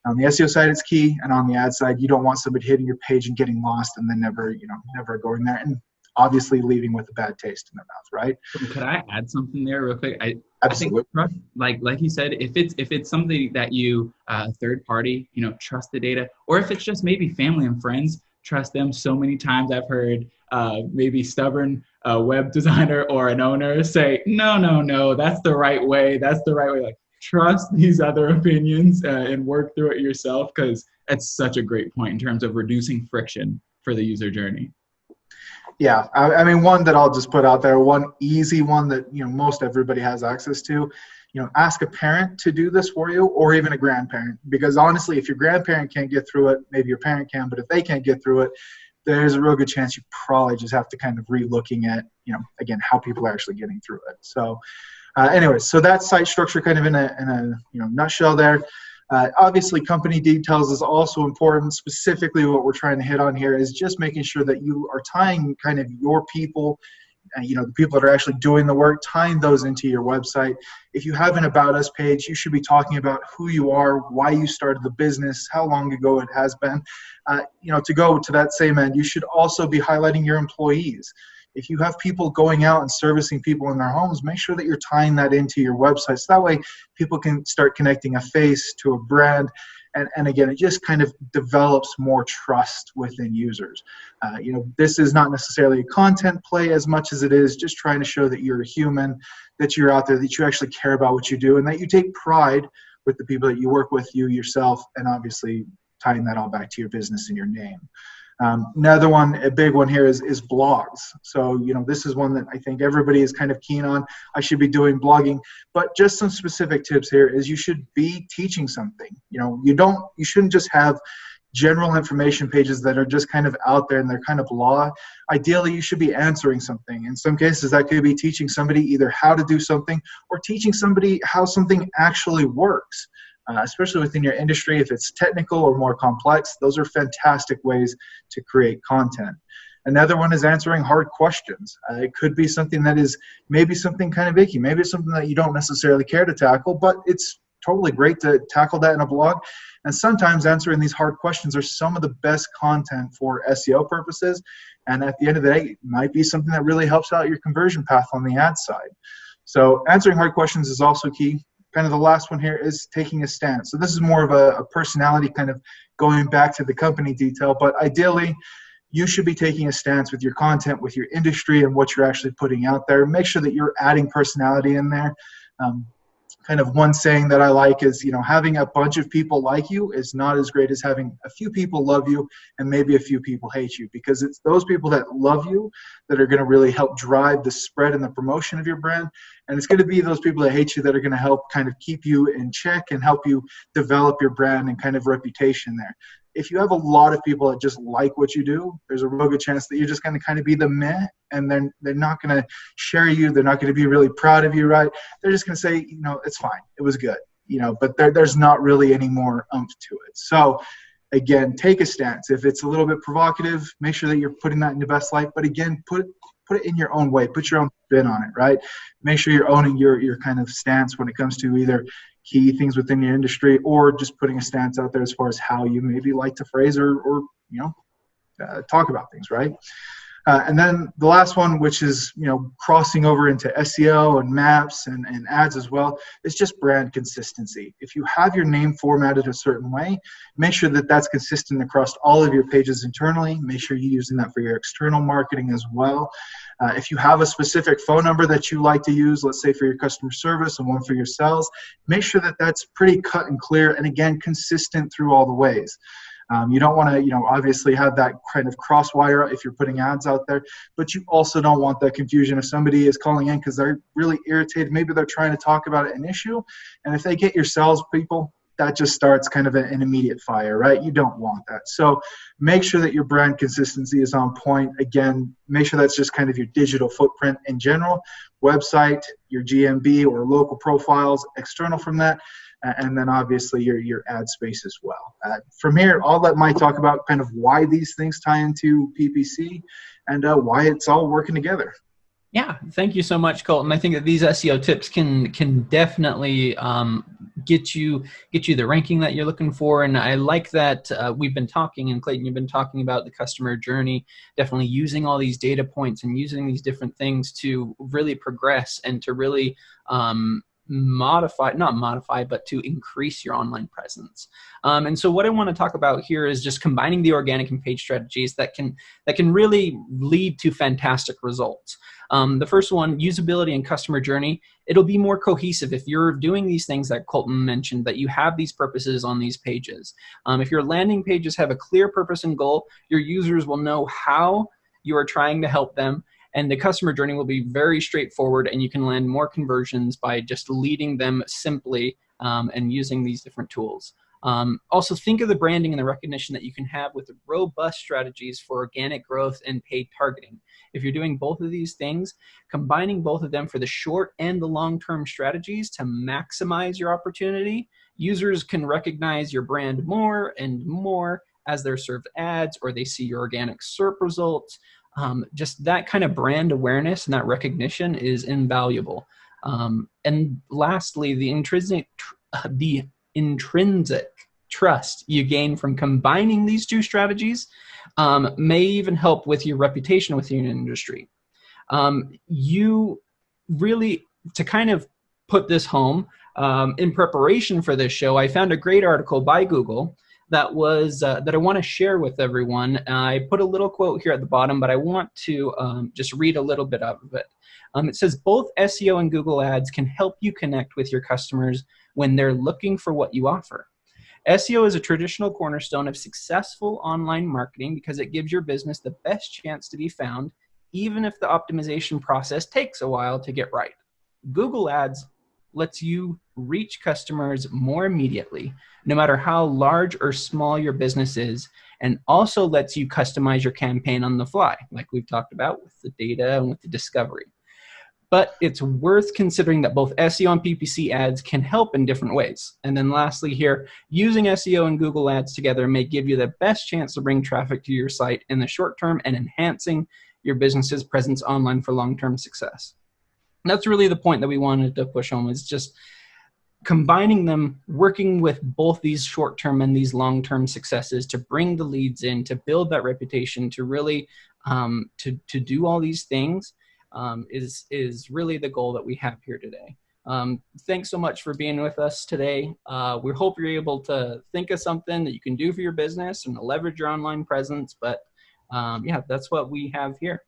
on the SEO side, it's key, and on the ad side, you don't want somebody hitting your page and getting lost and then never going there, and obviously leaving with a bad taste in their mouth, right? Could I add something there real quick? Absolutely. I think, like you said, if it's something that you third party, trust the data, or if it's just maybe family and friends, trust them. So many times I've heard maybe stubborn web designer or an owner say, no, that's the right way. That's the right way. Like, trust these other opinions and work through it yourself, because that's such a great point in terms of reducing friction for the user journey. Yeah, I mean, one that I'll just put out there, one easy one that most everybody has access to, ask a parent to do this for you, or even a grandparent, because honestly, if your grandparent can't get through it, maybe your parent can, but if they can't get through it, there's a real good chance you probably just have to kind of re-looking at, again, how people are actually getting through it. So anyways, so that's site structure kind of in a nutshell there. Obviously, company details is also important. Specifically, what we're trying to hit on here is just making sure that you are tying kind of your people, the people that are actually doing the work, tying those into your website. If you have an About Us page, you should be talking about who you are, why you started the business, how long ago it has been. To go to that same end, you should also be highlighting your employees. If you have people going out and servicing people in their homes, make sure that you're tying that into your website. So that way people can start connecting a face to a brand. And again, it just kind of develops more trust within users. This is not necessarily a content play as much as it is just trying to show that you're a human, that you're out there, that you actually care about what you do, and that you take pride with the people that you work with, you yourself, and obviously tying that all back to your business and your name. Another one, a big one here is blogs. So, this is one that I think everybody is kind of keen on. I should be doing blogging, but just some specific tips here is you should be teaching something. You shouldn't just have general information pages that are just kind of out there and they're kind of blah. Ideally, you should be answering something. In some cases, that could be teaching somebody either how to do something or teaching somebody how something actually works. Especially within your industry, if it's technical or more complex, those are fantastic ways to create content. Another one is answering hard questions. It could be something that is maybe something kind of icky. Maybe it's something that you don't necessarily care to tackle, but it's totally great to tackle that in a blog. And sometimes answering these hard questions are some of the best content for SEO purposes. And at the end of the day, it might be something that really helps out your conversion path on the ad side. So answering hard questions is also key. Kind of the last one here is taking a stance. So this is more of a personality kind of going back to the company detail, but ideally you should be taking a stance with your content, with your industry, and what you're actually putting out there. Make sure that you're adding personality in there. Kind of one saying that I like is, having a bunch of people like you is not as great as having a few people love you and maybe a few people hate you, because it's those people that love you that are going to really help drive the spread and the promotion of your brand. And it's going to be those people that hate you that are going to help kind of keep you in check and help you develop your brand and kind of reputation there. If you have a lot of people that just like what you do, there's a real good chance that you're just going to kind of be the meh, and then they're not going to share you. They're not going to be really proud of you, right? They're just going to say, it's fine. It was good, but there's not really any more oomph to it. So again, take a stance. If it's a little bit provocative, make sure that you're putting that in the best light. But again, put it in your own way. Put your own spin on it, right? Make sure you're owning your kind of stance when it comes to either key things within your industry or just putting a stance out there as far as how you maybe like to phrase or talk about things, right? And then the last one, which is, crossing over into SEO and maps and ads as well, is just brand consistency. If you have your name formatted a certain way, make sure that that's consistent across all of your pages internally. Make sure you're using that for your external marketing as well. If you have a specific phone number that you like to use, let's say for your customer service and one for your sales, make sure that that's pretty cut and clear and, again, consistent through all the ways. You don't want to, obviously have that kind of crosswire if you're putting ads out there, but you also don't want that confusion if somebody is calling in because they're really irritated. Maybe they're trying to talk about an issue, and if they get your salespeople, that just starts kind of an immediate fire, right? You don't want that. So make sure that your brand consistency is on point. Again, make sure that's just kind of your digital footprint in general, website, your GMB or local profiles, external from that, and then obviously your ad space as well. From here, I'll let Mike talk about kind of why these things tie into PPC and why it's all working together. Yeah, thank you so much, Colton. I think that these SEO tips can definitely get you the ranking that you're looking for. And I like that we've been talking, and Clayton, you've been talking about the customer journey, definitely using all these data points and using these different things to really progress and to really not modify, but to increase your online presence. And so what I want to talk about here is just combining the organic and paid strategies that can really lead to fantastic results. The first one, usability and customer journey. It'll be more cohesive if you're doing these things that Colton mentioned, that you have these purposes on these pages. If your landing pages have a clear purpose and goal, your users will know how you are trying to help them. And the customer journey will be very straightforward, and you can land more conversions by just leading them simply and using these different tools. Also, think of the branding and the recognition that you can have with robust strategies for organic growth and paid targeting. If you're doing both of these things, combining both of them for the short and the long-term strategies to maximize your opportunity, users can recognize your brand more and more as they're served ads or they see your organic SERP results. Just that kind of brand awareness and that recognition is invaluable. And lastly, the intrinsic trust you gain from combining these two strategies may even help with your reputation within your industry. You really, to kind of put this home, in preparation for this show, I found a great article by Google that I want to share with everyone. I put a little quote here at the bottom, but I want to just read a little bit of it. It says, both SEO and Google Ads can help you connect with your customers when they're looking for what you offer. SEO is a traditional cornerstone of successful online marketing because it gives your business the best chance to be found, even if the optimization process takes a while to get right. Google Ads lets you reach customers more immediately, no matter how large or small your business is, and also lets you customize your campaign on the fly, like we've talked about with the data and with the discovery. But it's worth considering that both SEO and PPC ads can help in different ways. And then lastly here, using SEO and Google Ads together may give you the best chance to bring traffic to your site in the short term and enhancing your business's presence online for long-term success. And that's really the point that we wanted to push home, is just combining them, working with both these short-term and these long-term successes to bring the leads in, to build that reputation, to really to do all these things is really the goal that we have here today. Thanks so much for being with us today. We hope you're able to think of something that you can do for your business and to leverage your online presence. But yeah, that's what we have here.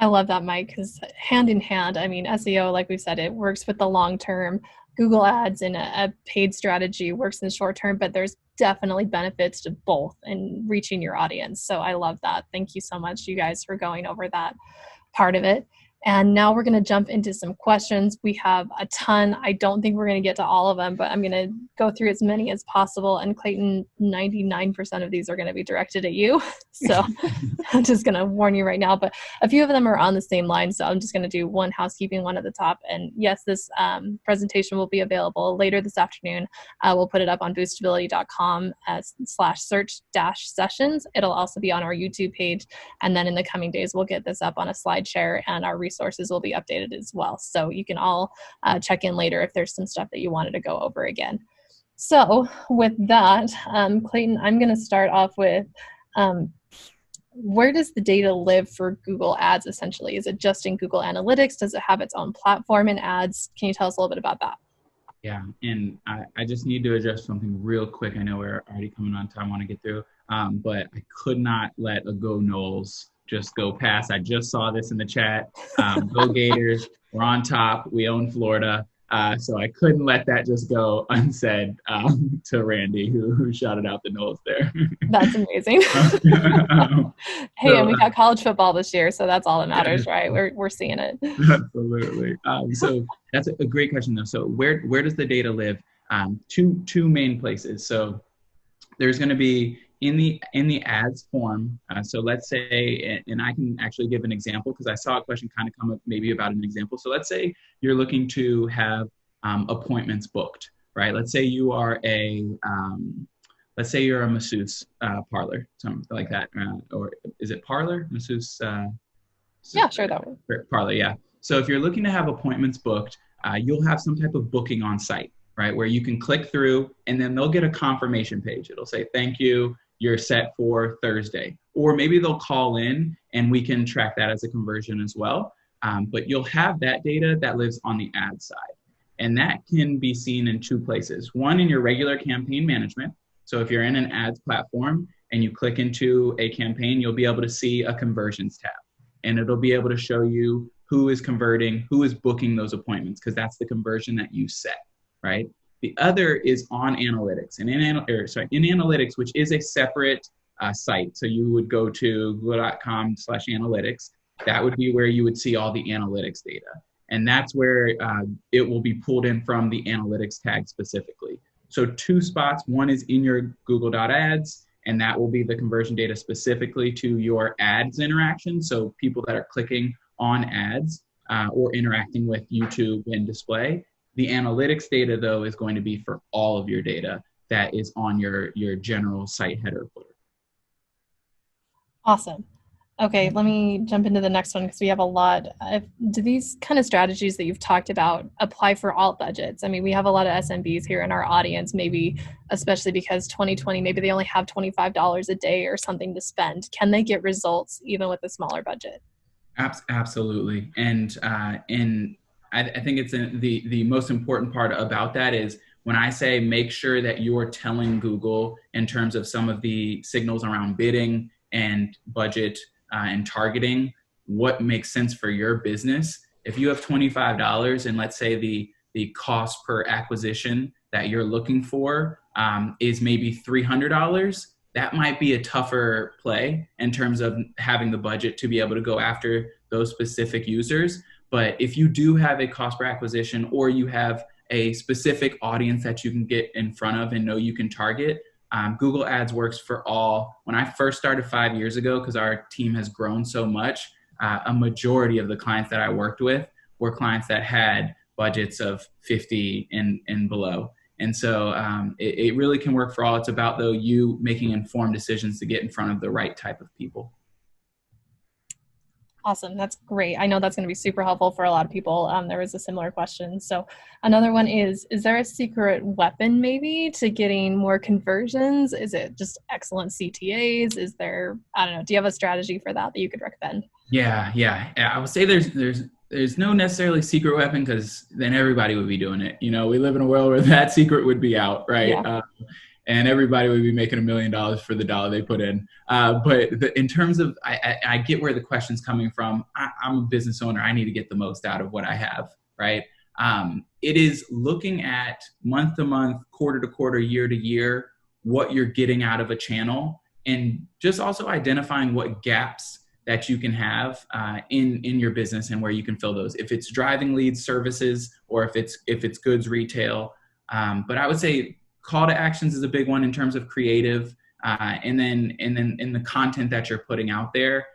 I love that, Mike, because hand in hand, I mean, SEO, like we said, it works with the long term. Google Ads and a paid strategy works in the short term, but there's definitely benefits to both and reaching your audience. So I love that. Thank you so much, you guys, for going over that part of it. And now we're going to jump into some questions. We have a ton. I don't think we're going to get to all of them, but I'm going to go through as many as possible. And Clayton, 99% of these are going to be directed at you. So I'm just going to warn you right now. But a few of them are on the same line. So I'm just going to do one housekeeping, one at the top. And yes, this presentation will be available later this afternoon. We'll put it up on boostability.com/search-sessions. It'll also be on our YouTube page. And then in the coming days, we'll get this up on a slide share, and our resources will be updated as well. So you can all check in later if there's some stuff that you wanted to go over again. So with that, Clayton, I'm going to start off with where does the data live for Google Ads essentially? Is it just in Google Analytics? Does it have its own platform in ads? Can you tell us a little bit about that? Yeah, and I just need to address something real quick. I know we're already coming on time, I want to get through, but I could not let a Go Knowles just go past. I just saw this in the chat. Go Gators, we're on top. We own Florida. So I couldn't let that just go unsaid to Randy, who shouted out the Knowles there. That's amazing. Hey, and we got college football this year, so that's all that matters, right? We're seeing it. Absolutely. So that's a great question, though. So where does the data live? Two main places. So there's going to be in the ads form. So let's say, and I can actually give an example because I saw a question kind of come up maybe about an example. So let's say you're looking to have appointments booked, right? Let's say you are let's say you're a masseuse parlor, something like that, or is it parlor, masseuse? Yeah, sure, that one. Parlor, yeah. So if you're looking to have appointments booked, you'll have some type of booking on site, right? Where you can click through and then they'll get a confirmation page. It'll say, thank you, you're set for Thursday. Or maybe they'll call in and we can track that as a conversion as well. But you'll have that data that lives on the ad side. And that can be seen in two places. One, in your regular campaign management. So if you're in an ads platform and you click into a campaign, you'll be able to see a conversions tab. And it'll be able to show you who is converting, who is booking those appointments, because that's the conversion that you set, right? The other is on analytics. And in analytics, which is a separate site. So you would go to google.com/analytics. That would be where you would see all the analytics data. And that's where it will be pulled in from the analytics tag specifically. So two spots, one is in your Google.ads, and that will be the conversion data specifically to your ads interaction. So people that are clicking on ads or interacting with YouTube and display. The analytics data, though, is going to be for all of your data that is on your general site header footer. Awesome. Okay, let me jump into the next one because we have a lot. Do these kind of strategies that you've talked about apply for all budgets? I mean, we have a lot of SMBs here in our audience, maybe especially because 2020, maybe they only have $25 a day or something to spend. Can they get results even with a smaller budget? Absolutely. And I think it's the most important part about that is when I say make sure that you're telling Google in terms of some of the signals around bidding and budget and targeting what makes sense for your business. If you have $25 and let's say the cost per acquisition that you're looking for is maybe $300, that might be a tougher play in terms of having the budget to be able to go after those specific users. But if you do have a cost per acquisition or you have a specific audience that you can get in front of and know you can target, Google Ads works for all. When I first started 5 years ago, because our team has grown so much, a majority of the clients that I worked with were clients that had budgets of 50 and below. And so it really can work for all. It's about, though, you making informed decisions to get in front of the right type of people. Awesome. That's great. I know that's going to be super helpful for a lot of people. There was a similar question. So another one is there a secret weapon maybe to getting more conversions? Is it just excellent CTAs? Is there, I don't know, do you have a strategy for that you could recommend? Yeah. I would say there's no necessarily secret weapon because then everybody would be doing it. You know, we live in a world where that secret would be out, right? Yeah. And everybody would be making $1 million for the dollar they put in. But in terms of, I get where the question's coming from. I'm a business owner. I need to get the most out of what I have, right? It is looking at month to month, quarter to quarter, year to year, what you're getting out of a channel, and just also identifying what gaps that you can have in your business and where you can fill those. If it's driving leads, services, or if it's goods retail. But I would say call to actions is a big one in terms of creative, and then in the content that you're putting out there.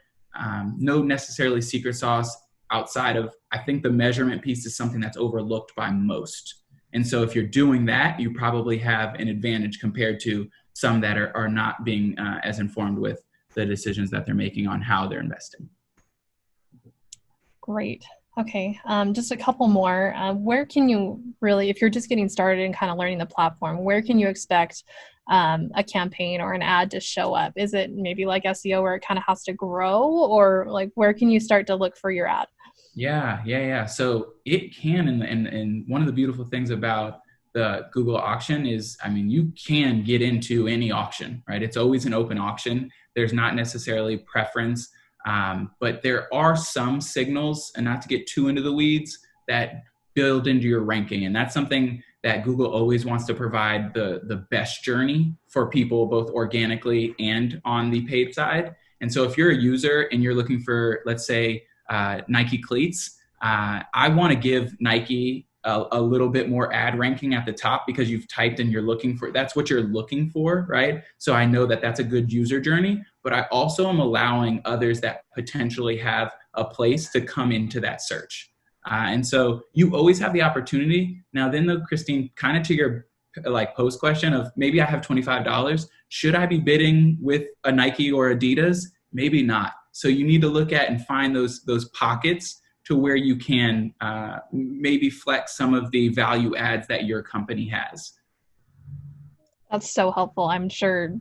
No necessarily secret sauce outside of, I think the measurement piece is something that's overlooked by most. And so if you're doing that, you probably have an advantage compared to some that are not being as informed with the decisions that they're making on how they're investing. Great. Okay, just a couple more. Where can you really, if you're just getting started and kind of learning the platform, where can you expect a campaign or an ad to show up? Is it maybe like SEO where it kind of has to grow, or like where can you start to look for your ad? Yeah. So it can, and one of the beautiful things about the Google auction is, I mean, you can get into any auction, right? It's always an open auction. There's not necessarily preference, but there are some signals, and not to get too into the weeds, that build into your ranking. And that's something that Google always wants to provide the best journey for people, both organically and on the paid side. And so if you're a user and you're looking for, let's say, Nike cleats, I want to give Nike a little bit more ad ranking at the top, because you've typed and you're looking for, that's what you're looking for, right? So I know that that's a good user journey, but I also am allowing others that potentially have a place to come into that search. And so you always have the opportunity. Now then though, Christine, kind of to your like post question of maybe I have $25, should I be bidding with a Nike or Adidas? Maybe not. So you need to look at and find those pockets to where you can maybe flex some of the value adds that your company has. That's so helpful. I'm sure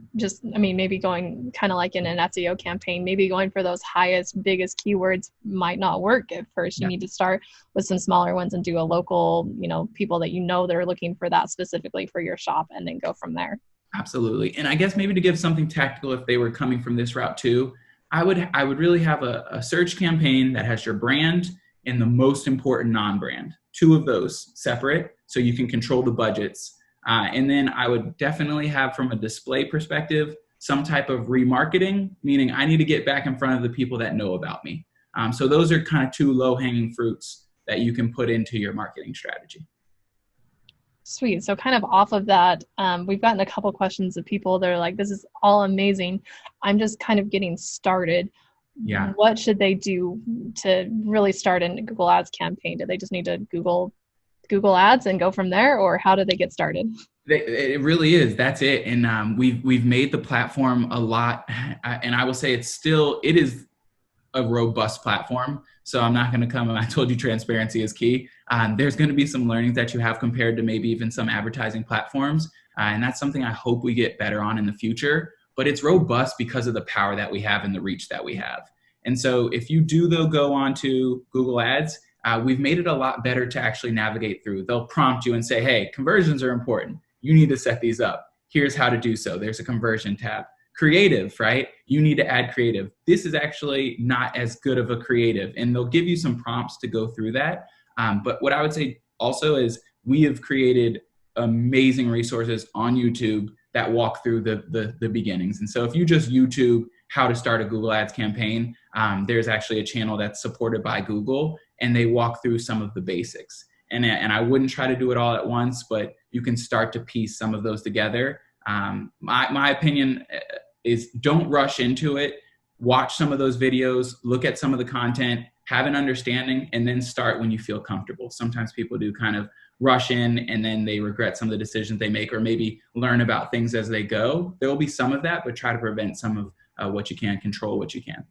maybe going kind of like in an SEO campaign, maybe going for those highest, biggest keywords might not work at first. You need to start with some smaller ones and do a local, people that that are looking for that specifically for your shop, and then go from there. Absolutely. And I guess maybe to give something tactical, if they were coming from this route too, I would really have a search campaign that has your brand and the most important non-brand, two of those separate, so you can control the budgets. And then I would definitely have, from a display perspective, some type of remarketing, meaning I need to get back in front of the people that know about me. So those are kind of two low-hanging fruits that you can put into your marketing strategy. Sweet. So kind of off of that, we've gotten a couple questions of people that are like, this is all amazing. I'm just kind of getting started. Yeah. What should they do to really start a Google Ads campaign? Do they just need to Google Ads and go from there, or how do they get started? It really is. That's it. And we've made the platform a lot, and I will say it is a robust platform. So I'm not going to come, and I told you transparency is key. There's going to be some learnings that you have compared to maybe even some advertising platforms. And that's something I hope we get better on in the future. But it's robust because of the power that we have and the reach that we have. And so if you do, though, go on to Google Ads, we've made it a lot better to actually navigate through. They'll prompt you and say, hey, conversions are important. You need to set these up. Here's how to do so. There's a conversion tab. Creative, right? You need to add creative. This is actually not as good of a creative, and they'll give you some prompts to go through that. But what I would say also is we have created amazing resources on YouTube that walk through the beginnings. And so if you just YouTube how to start a Google Ads campaign, there's actually a channel that's supported by Google, and they walk through some of the basics. And I wouldn't try to do it all at once, but you can start to piece some of those together. My opinion is don't rush into it. Watch some of those videos, look at some of the content, have an understanding, and then start when you feel comfortable. Sometimes people do kind of rush in and then they regret some of the decisions they make, or maybe learn about things as they go. There will be some of that, but try to prevent some of what you can, control what you can.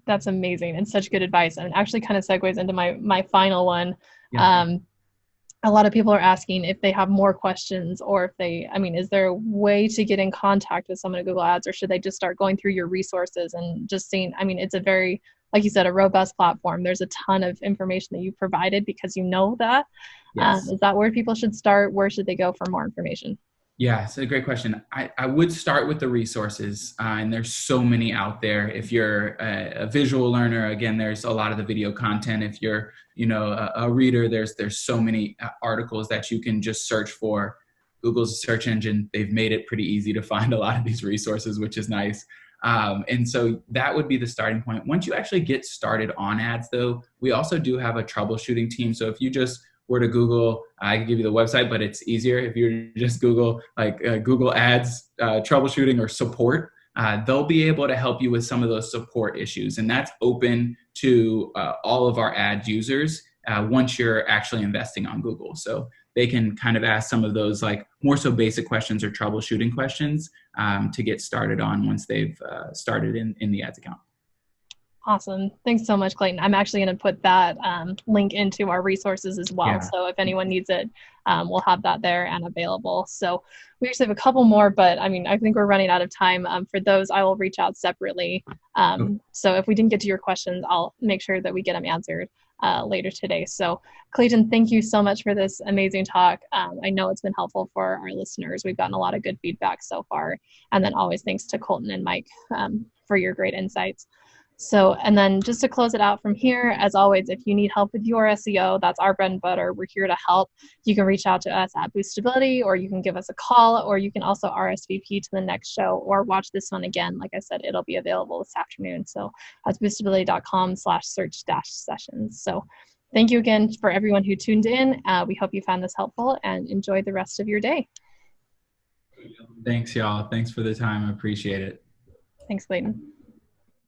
That's amazing and such good advice. And actually kind of segues into my final one. Yeah. A lot of people are asking if they have more questions, or is there a way to get in contact with someone at Google Ads, or should they just start going through your resources and just seeing, it's a very, like you said, a robust platform. There's a ton of information that you've provided because you know that. Yes. Is that where people should start? Where should they go for more information? Yeah, it's a great question. I would start with the resources, and there's so many out there. If you're a visual learner, again, there's a lot of the video content. If you're, a reader, there's so many articles that you can just search for. Google's a search engine. They've made it pretty easy to find a lot of these resources, which is nice. And so that would be the starting point. Once you actually get started on ads, though, we also do have a troubleshooting team. So if you just were to Google, I can give you the website, but it's easier if you just Google Google Ads troubleshooting or support. They'll be able to help you with some of those support issues. And that's open to all of our ad users once you're actually investing on Google. So they can kind of ask some of those like more so basic questions or troubleshooting questions to get started on once they've started in the ads account. Awesome. Thanks so much, Clayton. I'm actually going to put that link into our resources as well. Yeah. So if anyone needs it, we'll have that there and available. So we actually have a couple more, but I mean, I think we're running out of time. For those, I will reach out separately. So if we didn't get to your questions, I'll make sure that we get them answered later today. So Clayton, thank you so much for this amazing talk. I know it's been helpful for our listeners. We've gotten a lot of good feedback so far. And then always thanks to Colton and Mike for your great insights. So, and then just to close it out from here, as always, if you need help with your SEO, that's our bread and butter. We're here to help. You can reach out to us at Boostability, or you can give us a call, or you can also RSVP to the next show or watch this one again. Like I said, it'll be available this afternoon. So that's boostability.com/search-sessions. So thank you again for everyone who tuned in. We hope you found this helpful and enjoy the rest of your day. Thanks, y'all. Thanks for the time. I appreciate it. Thanks, Clayton.